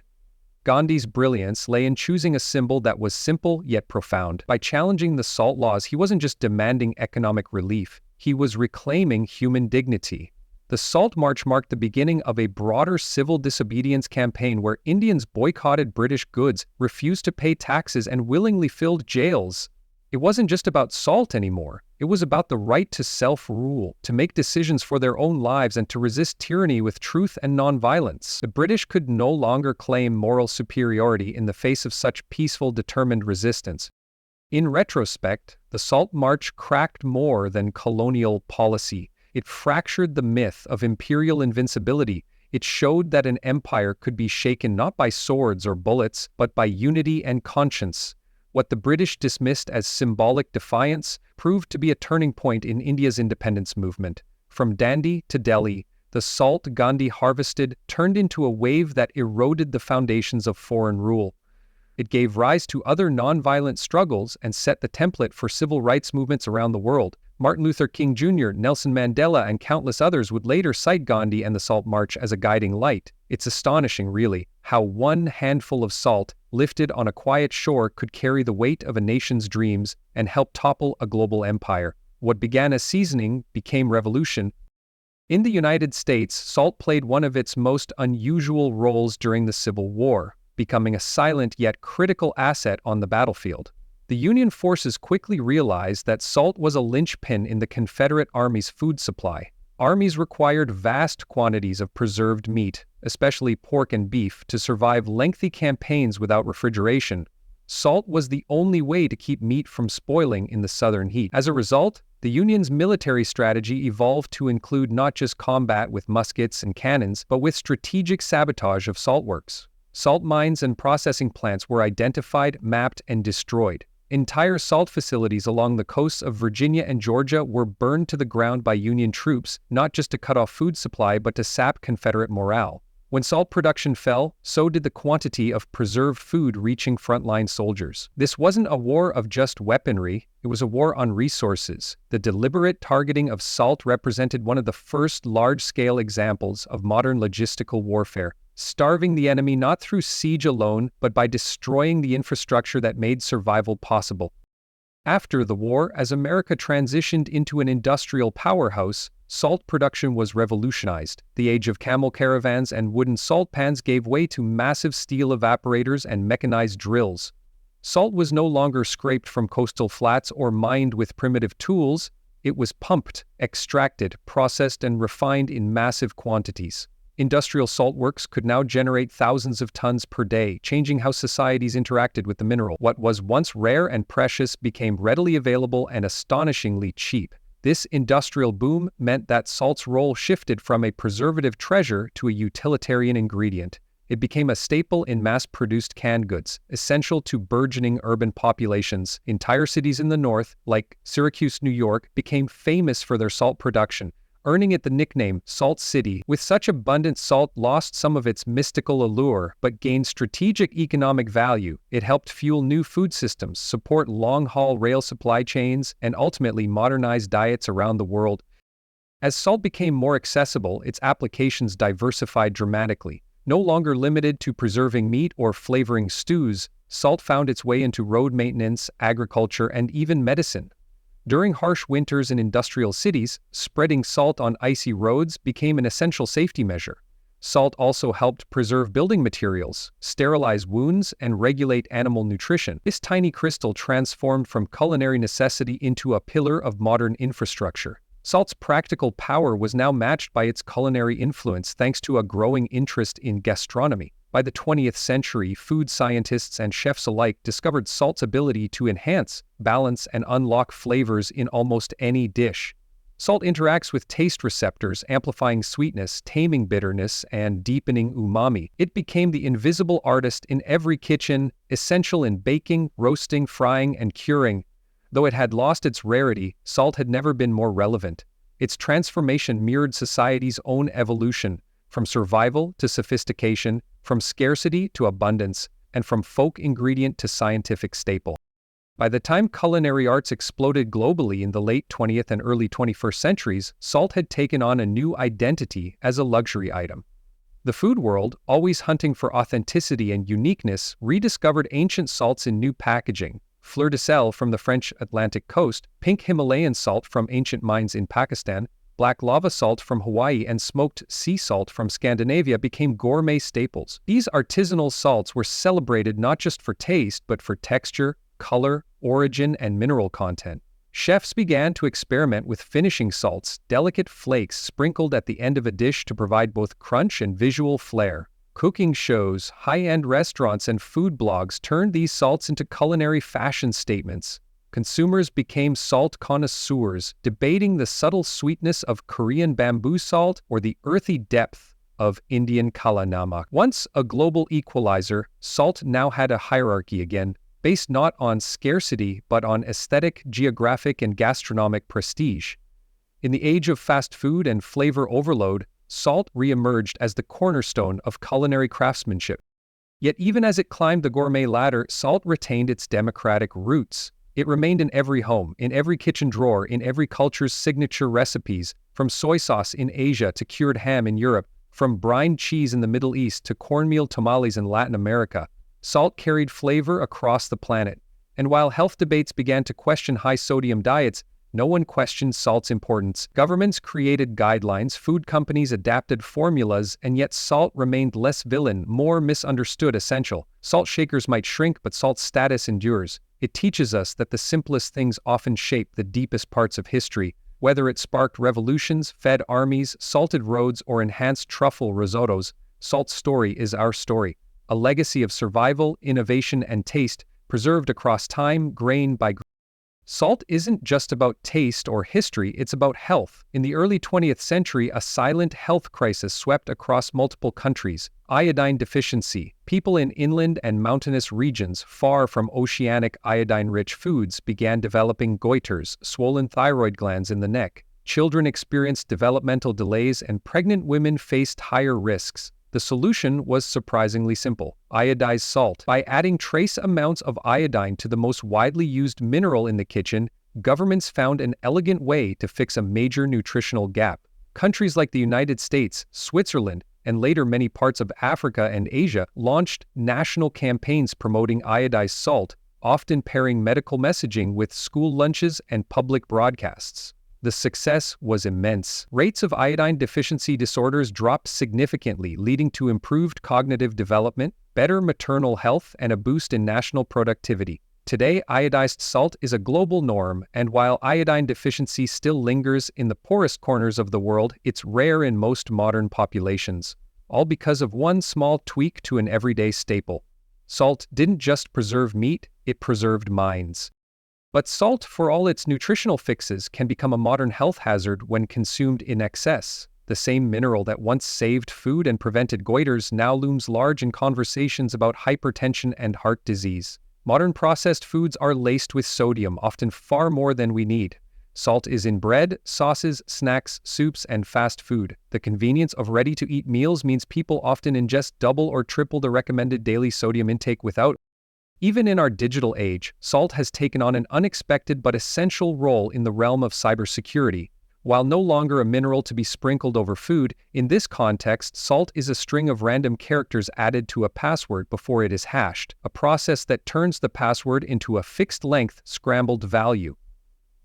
Gandhi's brilliance lay in choosing a symbol that was simple yet profound. By challenging the salt laws, he wasn't just demanding economic relief, he was reclaiming human dignity. The Salt March marked the beginning of a broader civil disobedience campaign where Indians boycotted British goods, refused to pay taxes, and willingly filled jails. It wasn't just about salt anymore. It was about the right to self-rule, to make decisions for their own lives, and to resist tyranny with truth and nonviolence. The British could no longer claim moral superiority in the face of such peaceful, determined resistance. In retrospect, the Salt March cracked more than colonial policy. It fractured the myth of imperial invincibility. It showed that an empire could be shaken not by swords or bullets, but by unity and conscience. What the British dismissed as symbolic defiance proved to be a turning point in India's independence movement. From Dandi to Delhi, the salt Gandhi harvested turned into a wave that eroded the foundations of foreign rule. It gave rise to other nonviolent struggles and set the template for civil rights movements around the world. Martin Luther King Jr., Nelson Mandela, and countless others would later cite Gandhi and the Salt March as a guiding light. It's astonishing, really, how one handful of salt, lifted on a quiet shore, could carry the weight of a nation's dreams and help topple a global empire. What began as seasoning became revolution. In the United States, salt played one of its most unusual roles during the Civil War, becoming a silent yet critical asset on the battlefield. The Union forces quickly realized that salt was a linchpin in the Confederate Army's food supply. Armies required vast quantities of preserved meat, especially pork and beef, to survive lengthy campaigns without refrigeration. Salt was the only way to keep meat from spoiling in the southern heat. As a result, the Union's military strategy evolved to include not just combat with muskets and cannons, but with strategic sabotage of salt works. Salt mines and processing plants were identified, mapped, and destroyed. Entire salt facilities along the coasts of Virginia and Georgia were burned to the ground by Union troops, not just to cut off food supply but to sap Confederate morale. When salt production fell, so did the quantity of preserved food reaching frontline soldiers. This wasn't a war of just weaponry, it was a war on resources. The deliberate targeting of salt represented one of the first large-scale examples of modern logistical warfare, starving the enemy not through siege alone, but by destroying the infrastructure that made survival possible. After the war, as America transitioned into an industrial powerhouse, salt production was revolutionized. The age of camel caravans and wooden salt pans gave way to massive steel evaporators and mechanized drills. Salt was no longer scraped from coastal flats or mined with primitive tools. It was pumped, extracted, processed, and refined in massive quantities. Industrial salt works could now generate thousands of tons per day, changing how societies interacted with the mineral. What was once rare and precious became readily available and astonishingly cheap. This industrial boom meant that salt's role shifted from a preservative treasure to a utilitarian ingredient. It became a staple in mass-produced canned goods, essential to burgeoning urban populations. Entire cities in the north, like Syracuse, New York, became famous for their salt production, earning it the nickname Salt City. With such abundant salt lost some of its mystical allure, but gained strategic economic value. It helped fuel new food systems, support long-haul rail supply chains, and ultimately modernize diets around the world. As salt became more accessible, its applications diversified dramatically. No longer limited to preserving meat or flavoring stews, salt found its way into road maintenance, agriculture, and even medicine. During harsh winters in industrial cities, spreading salt on icy roads became an essential safety measure. Salt also helped preserve building materials, sterilize wounds, and regulate animal nutrition. This tiny crystal transformed from culinary necessity into a pillar of modern infrastructure. Salt's practical power was now matched by its culinary influence thanks to a growing interest in gastronomy. By the 20th century, food scientists and chefs alike discovered salt's ability to enhance, balance, and unlock flavors in almost any dish. Salt interacts with taste receptors, amplifying sweetness, taming bitterness, and deepening umami. It became the invisible artist in every kitchen, essential in baking, roasting, frying, and curing. Though it had lost its rarity, salt had never been more relevant. Its transformation mirrored society's own evolution, from survival to sophistication, from scarcity to abundance, and from folk ingredient to scientific staple. By the time culinary arts exploded globally in the late 20th and early 21st centuries, salt had taken on a new identity as a luxury item. The food world, always hunting for authenticity and uniqueness, rediscovered ancient salts in new packaging. Fleur de sel from the French Atlantic coast, pink Himalayan salt from ancient mines in Pakistan, black lava salt from Hawaii and smoked sea salt from Scandinavia became gourmet staples. These artisanal salts were celebrated not just for taste but for texture, color, origin, and mineral content. Chefs began to experiment with finishing salts, delicate flakes sprinkled at the end of a dish to provide both crunch and visual flair. Cooking shows, high-end restaurants, and food blogs turned these salts into culinary fashion statements. Consumers became salt connoisseurs, debating the subtle sweetness of Korean bamboo salt or the earthy depth of Indian kala namak. Once a global equalizer, salt now had a hierarchy again, based not on scarcity but on aesthetic, geographic, and gastronomic prestige. In the age of fast food and flavor overload, salt re-emerged as the cornerstone of culinary craftsmanship. Yet even as it climbed the gourmet ladder, salt retained its democratic roots. It remained in every home, in every kitchen drawer, in every culture's signature recipes, from soy sauce in Asia to cured ham in Europe, from brined cheese in the Middle East to cornmeal tamales in Latin America. Salt carried flavor across the planet. And while health debates began to question high-sodium diets, no one questioned salt's importance. Governments created guidelines, food companies adapted formulas, and yet salt remained less villain, more misunderstood essential. Salt shakers might shrink, but salt's status endures. It teaches us that the simplest things often shape the deepest parts of history. Whether it sparked revolutions, fed armies, salted roads, or enhanced truffle risottos, salt's story is our story. A legacy of survival, innovation, and taste, preserved across time, grain by grain. Salt isn't just about taste or history, it's about health. In the early 20th century, a silent health crisis swept across multiple countries. Iodine deficiency. People in inland and mountainous regions far from oceanic iodine-rich foods began developing goiters, swollen thyroid glands in the neck. Children experienced developmental delays and pregnant women faced higher risks. The solution was surprisingly simple: iodized salt. By adding trace amounts of iodine to the most widely used mineral in the kitchen, governments found an elegant way to fix a major nutritional gap. Countries like the United States, Switzerland, and later many parts of Africa and Asia launched national campaigns promoting iodized salt, often pairing medical messaging with school lunches and public broadcasts. The success was immense. Rates of iodine deficiency disorders dropped significantly, leading to improved cognitive development, better maternal health, and a boost in national productivity. Today, iodized salt is a global norm, and while iodine deficiency still lingers in the poorest corners of the world, it's rare in most modern populations. All because of one small tweak to an everyday staple. Salt didn't just preserve meat, it preserved minds. But salt, for all its nutritional fixes, can become a modern health hazard when consumed in excess. The same mineral that once saved food and prevented goiters now looms large in conversations about hypertension and heart disease. Modern processed foods are laced with sodium, often far more than we need. Salt is in bread, sauces, snacks, soups, and fast food. The convenience of ready-to-eat meals means people often ingest double or triple the recommended daily sodium intake without. Even in our digital age, salt has taken on an unexpected but essential role in the realm of cybersecurity. While no longer a mineral to be sprinkled over food, in this context, salt is a string of random characters added to a password before it is hashed, a process that turns the password into a fixed-length, scrambled value.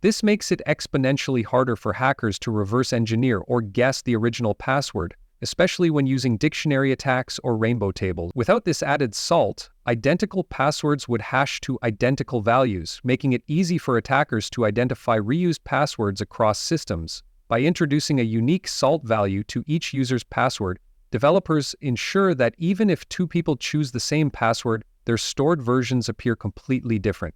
This makes it exponentially harder for hackers to reverse engineer or guess the original password, especially when using dictionary attacks or rainbow tables. Without this added salt, identical passwords would hash to identical values, making it easy for attackers to identify reused passwords across systems. By introducing a unique salt value to each user's password, developers ensure that even if two people choose the same password, their stored versions appear completely different.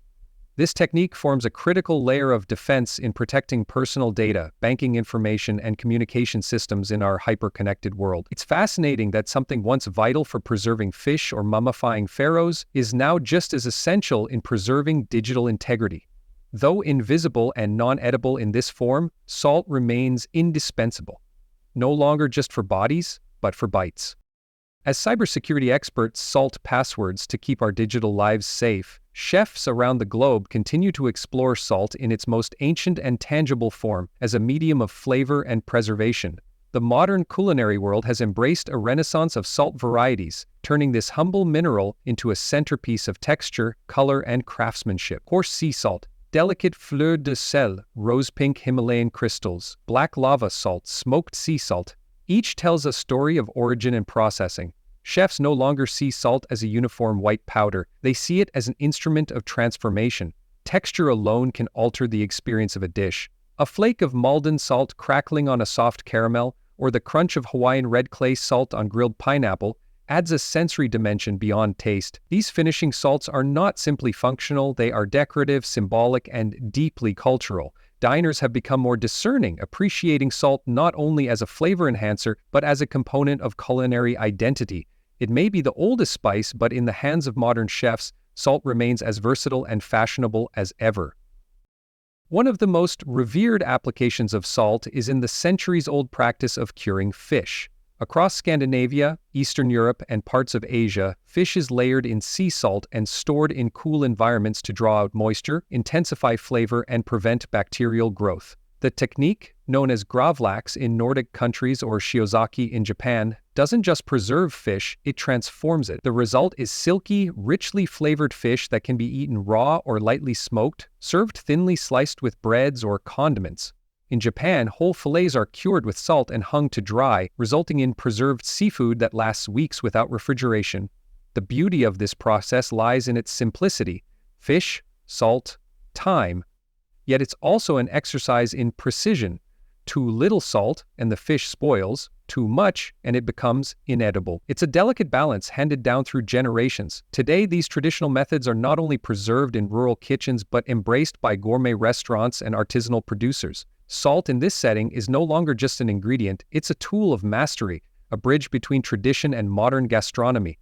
This technique forms a critical layer of defense in protecting personal data, banking information, and communication systems in our hyper-connected world. It's fascinating that something once vital for preserving fish or mummifying pharaohs is now just as essential in preserving digital integrity. Though invisible and non-edible in this form, salt remains indispensable. No longer just for bodies, but for bytes. As cybersecurity experts salt passwords to keep our digital lives safe, chefs around the globe continue to explore salt in its most ancient and tangible form as a medium of flavor and preservation. The modern culinary world has embraced a renaissance of salt varieties, turning this humble mineral into a centerpiece of texture, color, and craftsmanship. Coarse sea salt, delicate fleur de sel, rose-pink Himalayan crystals, black lava salt, smoked sea salt. Each tells a story of origin and processing. Chefs no longer see salt as a uniform white powder, they see it as an instrument of transformation. Texture alone can alter the experience of a dish. A flake of Malden salt crackling on a soft caramel, or the crunch of Hawaiian red clay salt on grilled pineapple, adds a sensory dimension beyond taste. These finishing salts are not simply functional, they are decorative, symbolic, and deeply cultural. Diners have become more discerning, appreciating salt not only as a flavor enhancer, but as a component of culinary identity. It may be the oldest spice, but in the hands of modern chefs, salt remains as versatile and fashionable as ever. One of the most revered applications of salt is in the centuries-old practice of curing fish. Across Scandinavia, Eastern Europe, and parts of Asia, fish is layered in sea salt and stored in cool environments to draw out moisture, intensify flavor, and prevent bacterial growth. The technique, known as gravlax in Nordic countries or shiozaki in Japan, doesn't just preserve fish, it transforms it. The result is silky, richly flavored fish that can be eaten raw or lightly smoked, served thinly sliced with breads or condiments. In Japan, whole fillets are cured with salt and hung to dry, resulting in preserved seafood that lasts weeks without refrigeration. The beauty of this process lies in its simplicity: fish, salt, time. Yet it's also an exercise in precision. Too little salt, and the fish spoils. Too much, and it becomes inedible. It's a delicate balance handed down through generations. Today, these traditional methods are not only preserved in rural kitchens but embraced by gourmet restaurants and artisanal producers. Salt in this setting is no longer just an ingredient, it's a tool of mastery, a bridge between tradition and modern gastronomy.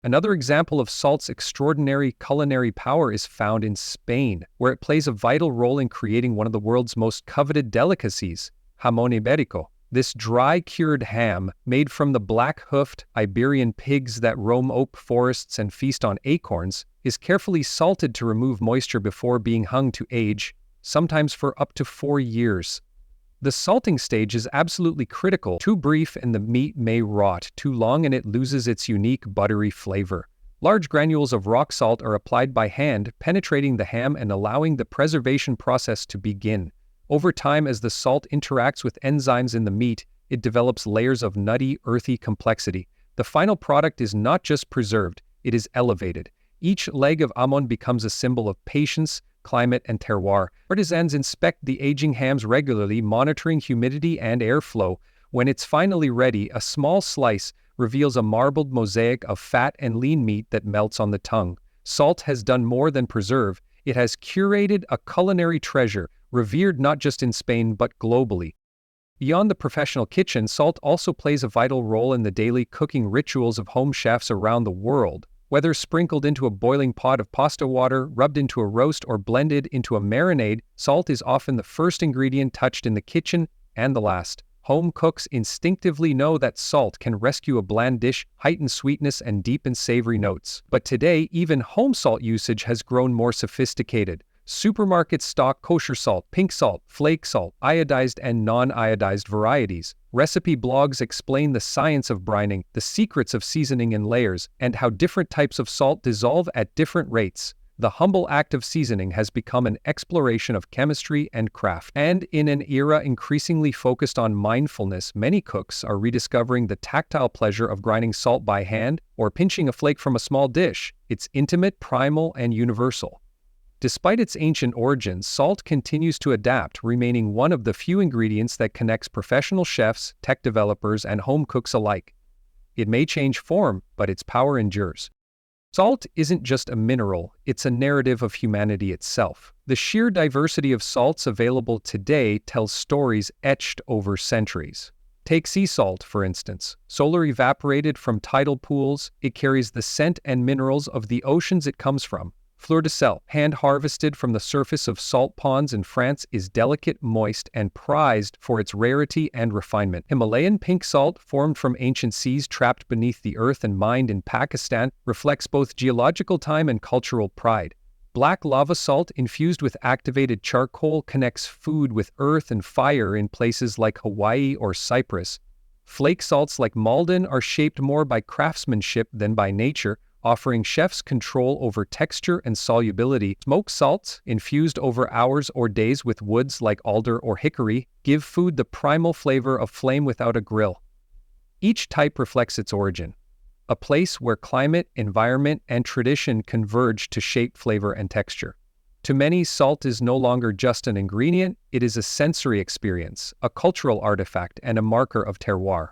Another example of salt's extraordinary culinary power is found in Spain, where it plays a vital role in creating one of the world's most coveted delicacies, jamón ibérico. This dry-cured ham, made from the black-hoofed Iberian pigs that roam oak forests and feast on acorns, is carefully salted to remove moisture before being hung to age, sometimes for up to 4 years. The salting stage is absolutely critical. Too brief and the meat may rot, too long and it loses its unique buttery flavor. Large granules of rock salt are applied by hand, penetrating the ham and allowing the preservation process to begin. Over time, as the salt interacts with enzymes in the meat, it develops layers of nutty, earthy complexity. The final product is not just preserved, it is elevated. Each leg of jamón becomes a symbol of patience, climate, and terroir. Artisans inspect the aging hams regularly, monitoring humidity and airflow. When it's finally ready, a small slice reveals a marbled mosaic of fat and lean meat that melts on the tongue. Salt has done more than preserve. It has curated a culinary treasure, revered not just in Spain but globally. Beyond the professional kitchen, salt also plays a vital role in the daily cooking rituals of home chefs around the world. Whether sprinkled into a boiling pot of pasta water, rubbed into a roast, or blended into a marinade, salt is often the first ingredient touched in the kitchen and the last. Home cooks instinctively know that salt can rescue a bland dish, heighten sweetness, and deepen savory notes. But today, even home salt usage has grown more sophisticated. Supermarkets stock kosher salt, pink salt, flake salt, iodized and non-iodized varieties. Recipe blogs explain the science of brining, the secrets of seasoning in layers, and how different types of salt dissolve at different rates. The humble act of seasoning has become an exploration of chemistry and craft. And in an era increasingly focused on mindfulness, many cooks are rediscovering the tactile pleasure of grinding salt by hand or pinching a flake from a small dish. It's intimate, primal, and universal. Despite its ancient origins, salt continues to adapt, remaining one of the few ingredients that connects professional chefs, tech developers, and home cooks alike. It may change form, but its power endures. Salt isn't just a mineral, it's a narrative of humanity itself. The sheer diversity of salts available today tells stories etched over centuries. Take sea salt, for instance. Solar evaporated from tidal pools, it carries the scent and minerals of the oceans it comes from. Fleur de sel, hand-harvested from the surface of salt ponds in France, is delicate, moist, and prized for its rarity and refinement. Himalayan pink salt, formed from ancient seas trapped beneath the earth and mined in Pakistan, reflects both geological time and cultural pride. Black lava salt infused with activated charcoal connects food with earth and fire in places like Hawaii or Cyprus. Flake salts like Malden are shaped more by craftsmanship than by nature, offering chefs control over texture and solubility. Smoked salts, infused over hours or days with woods like alder or hickory, give food the primal flavor of flame without a grill. Each type reflects its origin, a place where climate, environment, and tradition converge to shape flavor and texture. To many, salt is no longer just an ingredient, it is a sensory experience, a cultural artifact, and a marker of terroir.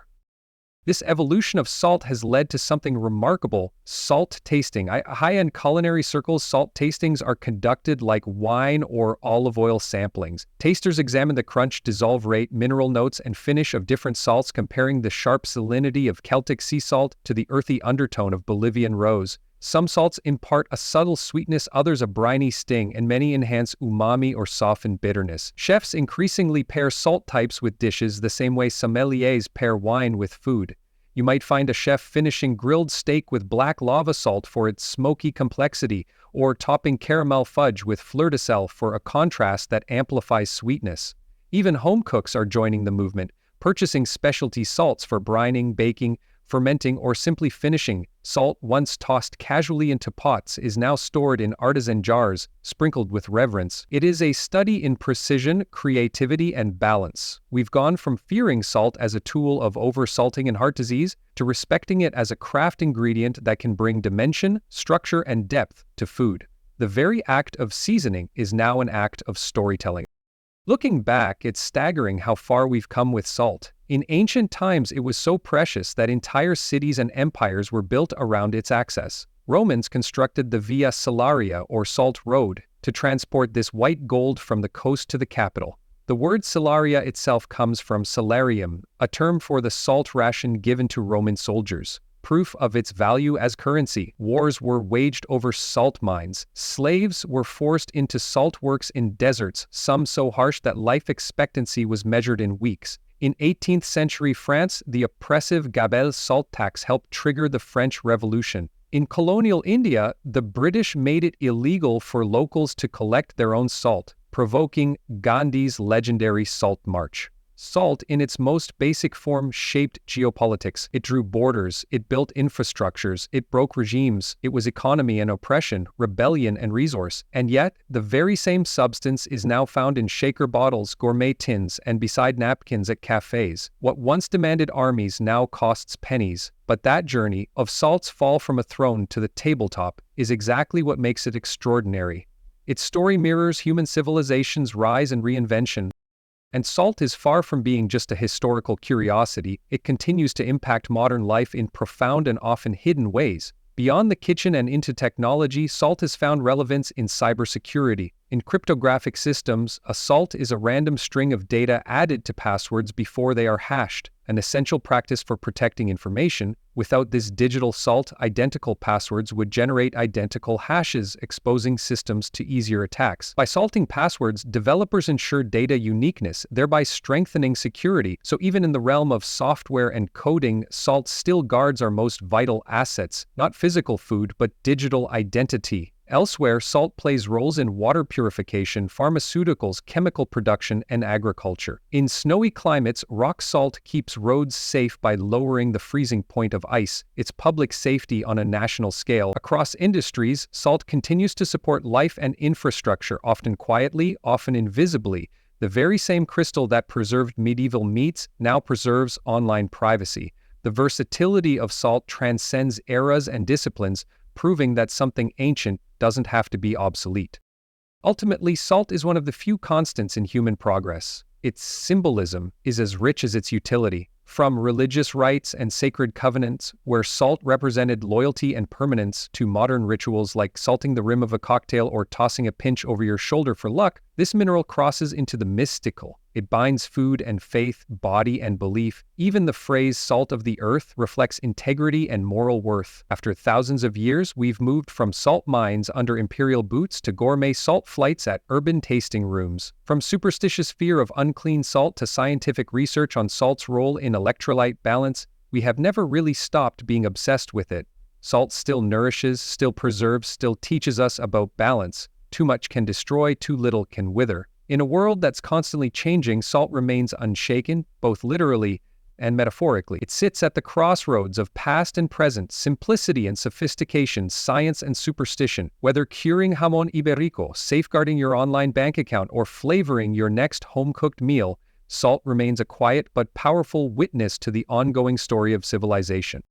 This evolution of salt has led to something remarkable: salt tasting. High-end culinary circles, salt tastings are conducted like wine or olive oil samplings. Tasters examine the crunch, dissolve rate, mineral notes, and finish of different salts, comparing the sharp salinity of Celtic sea salt to the earthy undertone of Bolivian rose. Some salts impart a subtle sweetness, others a briny sting, and many enhance umami or soften bitterness. Chefs increasingly pair salt types with dishes the same way sommeliers pair wine with food. You might find a chef finishing grilled steak with black lava salt for its smoky complexity, or topping caramel fudge with fleur de sel for a contrast that amplifies sweetness. Even home cooks are joining the movement, purchasing specialty salts for brining, baking, fermenting, or simply finishing. Salt, once tossed casually into pots, is now stored in artisan jars, sprinkled with reverence. It is a study in precision, creativity, and balance. We've gone from fearing salt as a tool of oversalting and heart disease to respecting it as a craft ingredient that can bring dimension, structure, and depth to food. The very act of seasoning is now an act of storytelling. Looking back, it's staggering how far we've come with salt. In ancient times, it was so precious that entire cities and empires were built around its access. Romans constructed the Via Salaria, or Salt Road, to transport this white gold from the coast to the capital. The word salaria itself comes from salarium, a term for the salt ration given to Roman soldiers. Proof of its value as currency. Wars were waged over salt mines. Slaves were forced into salt works in deserts, some so harsh that life expectancy was measured in weeks. In 18th century France, the oppressive Gabelle salt tax helped trigger the French Revolution. In colonial India, the British made it illegal for locals to collect their own salt, provoking Gandhi's legendary Salt March. Salt, in its most basic form, shaped geopolitics. It drew borders, it built infrastructures, it broke regimes, it was economy and oppression, rebellion and resource. And yet, the very same substance is now found in shaker bottles, gourmet tins, and beside napkins at cafes. What once demanded armies now costs pennies. But that journey, of salt's fall from a throne to the tabletop, is exactly what makes it extraordinary. Its story mirrors human civilization's rise and reinvention. And salt is far from being just a historical curiosity. It continues to impact modern life in profound and often hidden ways. Beyond the kitchen and into technology, salt has found relevance in cybersecurity. In cryptographic systems, a salt is a random string of data added to passwords before they are hashed, an essential practice for protecting information. Without this digital salt, identical passwords would generate identical hashes, exposing systems to easier attacks. By salting passwords, developers ensure data uniqueness, thereby strengthening security. So even in the realm of software and coding, salt still guards our most vital assets, not physical food, but digital identity. Elsewhere, salt plays roles in water purification, pharmaceuticals, chemical production, and agriculture. In snowy climates, rock salt keeps roads safe by lowering the freezing point of ice. It's public safety on a national scale. Across industries, salt continues to support life and infrastructure, often quietly, often invisibly. The very same crystal that preserved medieval meats now preserves online privacy. The versatility of salt transcends eras and disciplines, proving that something ancient doesn't have to be obsolete. Ultimately, salt is one of the few constants in human progress. Its symbolism is as rich as its utility. From religious rites and sacred covenants, where salt represented loyalty and permanence, to modern rituals like salting the rim of a cocktail or tossing a pinch over your shoulder for luck, this mineral crosses into the mystical. It binds food and faith, body and belief. Even the phrase salt of the earth reflects integrity and moral worth. After thousands of years, we've moved from salt mines under imperial boots to gourmet salt flights at urban tasting rooms. From superstitious fear of unclean salt to scientific research on salt's role in electrolyte balance, we have never really stopped being obsessed with it. Salt still nourishes, still preserves, still teaches us about balance. Too much can destroy, too little can wither. In a world that's constantly changing, salt remains unshaken, both literally and metaphorically. It sits at the crossroads of past and present, simplicity and sophistication, science and superstition. Whether curing jamón ibérico, safeguarding your online bank account, or flavoring your next home-cooked meal, salt remains a quiet but powerful witness to the ongoing story of civilization.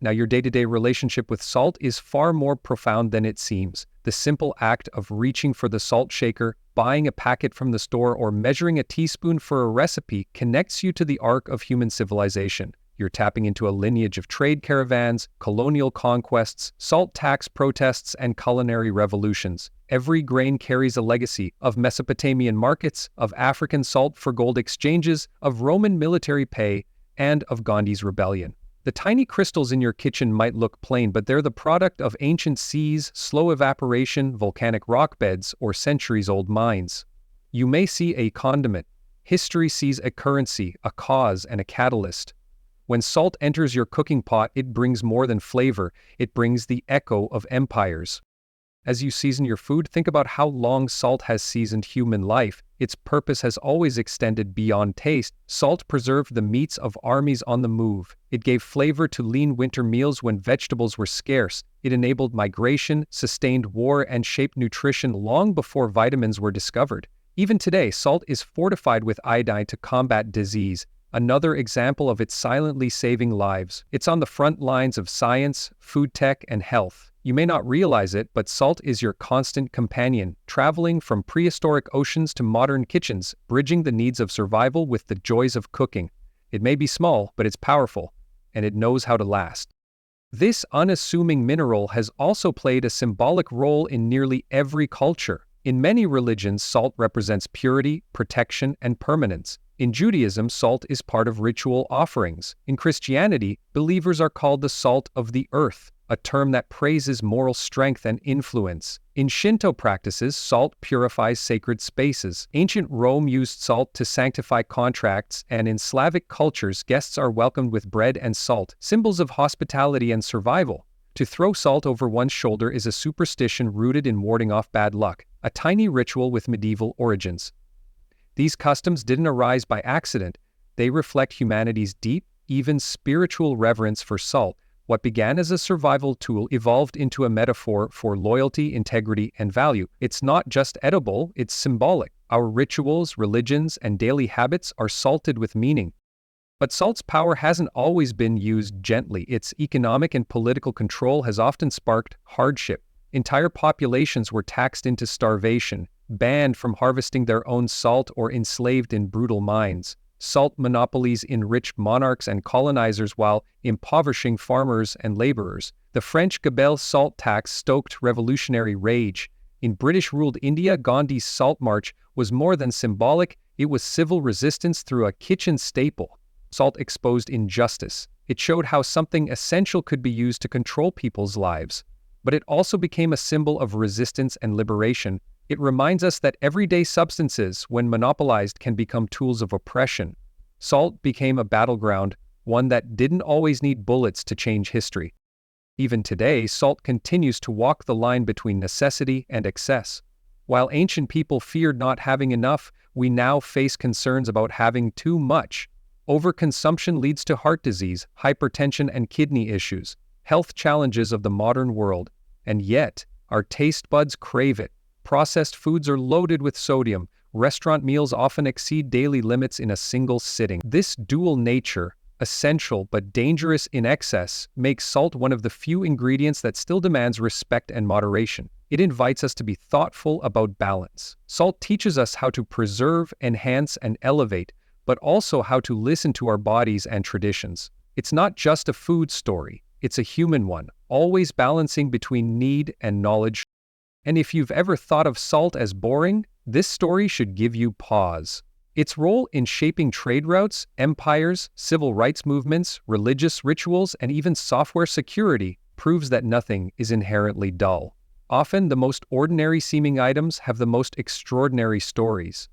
Now, your day-to-day relationship with salt is far more profound than it seems. The simple act of reaching for the salt shaker, buying a packet from the store, or measuring a teaspoon for a recipe connects you to the arc of human civilization. You're tapping into a lineage of trade caravans, colonial conquests, salt tax protests, and culinary revolutions. Every grain carries a legacy of Mesopotamian markets, of African salt for gold exchanges, of Roman military pay, and of Gandhi's rebellion. The tiny crystals in your kitchen might look plain, but they're the product of ancient seas, slow evaporation, volcanic rock beds, or centuries-old mines. You may see a condiment. History sees a currency, a cause, and a catalyst. When salt enters your cooking pot, it brings more than flavor, it brings the echo of empires. As you season your food, think about how long salt has seasoned human life. Its purpose has always extended beyond taste. Salt preserved the meats of armies on the move. It gave flavor to lean winter meals when vegetables were scarce. It enabled migration, sustained war, and shaped nutrition long before vitamins were discovered. Even today, salt is fortified with iodine to combat disease, another example of it silently saving lives. It's on the front lines of science, food tech, and health. You may not realize it, but salt is your constant companion, traveling from prehistoric oceans to modern kitchens, bridging the needs of survival with the joys of cooking. It may be small, but it's powerful, and it knows how to last. This unassuming mineral has also played a symbolic role in nearly every culture. In many religions, salt represents purity, protection, and permanence. In Judaism, salt is part of ritual offerings. In Christianity, believers are called the salt of the earth, a term that praises moral strength and influence. In Shinto practices, salt purifies sacred spaces. Ancient Rome used salt to sanctify contracts, and in Slavic cultures, guests are welcomed with bread and salt, symbols of hospitality and survival. To throw salt over one's shoulder is a superstition rooted in warding off bad luck, a tiny ritual with medieval origins. These customs didn't arise by accident. They reflect humanity's deep, even spiritual reverence for salt. What began as a survival tool evolved into a metaphor for loyalty, integrity, and value. It's not just edible, it's symbolic. Our rituals, religions, and daily habits are salted with meaning. But salt's power hasn't always been used gently. Its economic and political control has often sparked hardship. Entire populations were taxed into starvation, banned from harvesting their own salt, or enslaved in brutal mines. Salt monopolies enriched monarchs and colonizers while impoverishing farmers and laborers. The French Gabelle salt tax stoked revolutionary rage. In British-ruled India, Gandhi's salt march was more than symbolic, it was civil resistance through a kitchen staple. Salt exposed injustice. It showed how something essential could be used to control people's lives. But it also became a symbol of resistance and liberation. It reminds us that everyday substances, when monopolized, can become tools of oppression. Salt became a battleground, one that didn't always need bullets to change history. Even today, salt continues to walk the line between necessity and excess. While ancient people feared not having enough, we now face concerns about having too much. Overconsumption leads to heart disease, hypertension, and kidney issues, health challenges of the modern world. And yet, our taste buds crave it. Processed foods are loaded with sodium. Restaurant meals often exceed daily limits in a single sitting. This dual nature, essential but dangerous in excess, makes salt one of the few ingredients that still demands respect and moderation. It invites us to be thoughtful about balance. Salt teaches us how to preserve, enhance, and elevate, but also how to listen to our bodies and traditions. It's not just a food story, it's a human one, always balancing between need and knowledge. And if you've ever thought of salt as boring, this story should give you pause. Its role in shaping trade routes, empires, civil rights movements, religious rituals, and even software security proves that nothing is inherently dull. Often, the most ordinary-seeming items have the most extraordinary stories.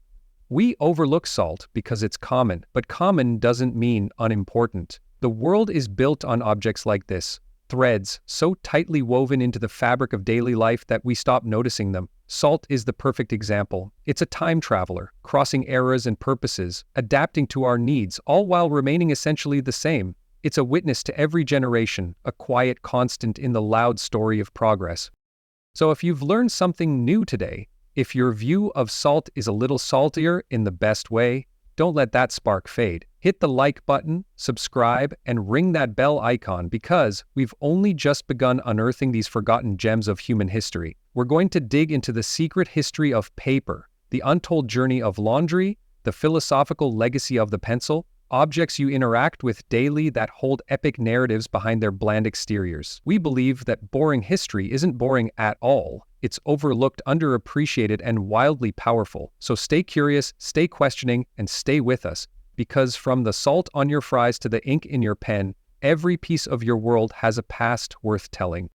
We overlook salt because it's common, but common doesn't mean unimportant. The world is built on objects like this: threads so tightly woven into the fabric of daily life that we stop noticing them. Salt is the perfect example. It's a time traveler, crossing eras and purposes, adapting to our needs, all while remaining essentially the same. It's a witness to every generation, a quiet constant in the loud story of progress. So if you've learned something new today, if your view of salt is a little saltier in the best way, don't let that spark fade. Hit the like button, subscribe, and ring that bell icon because we've only just begun unearthing these forgotten gems of human history. We're going to dig into the secret history of paper, the untold journey of laundry, the philosophical legacy of the pencil, objects you interact with daily that hold epic narratives behind their bland exteriors. We believe that boring history isn't boring at all. It's overlooked, underappreciated, and wildly powerful. So stay curious, stay questioning, and stay with us, because from the salt on your fries to the ink in your pen, every piece of your world has a past worth telling.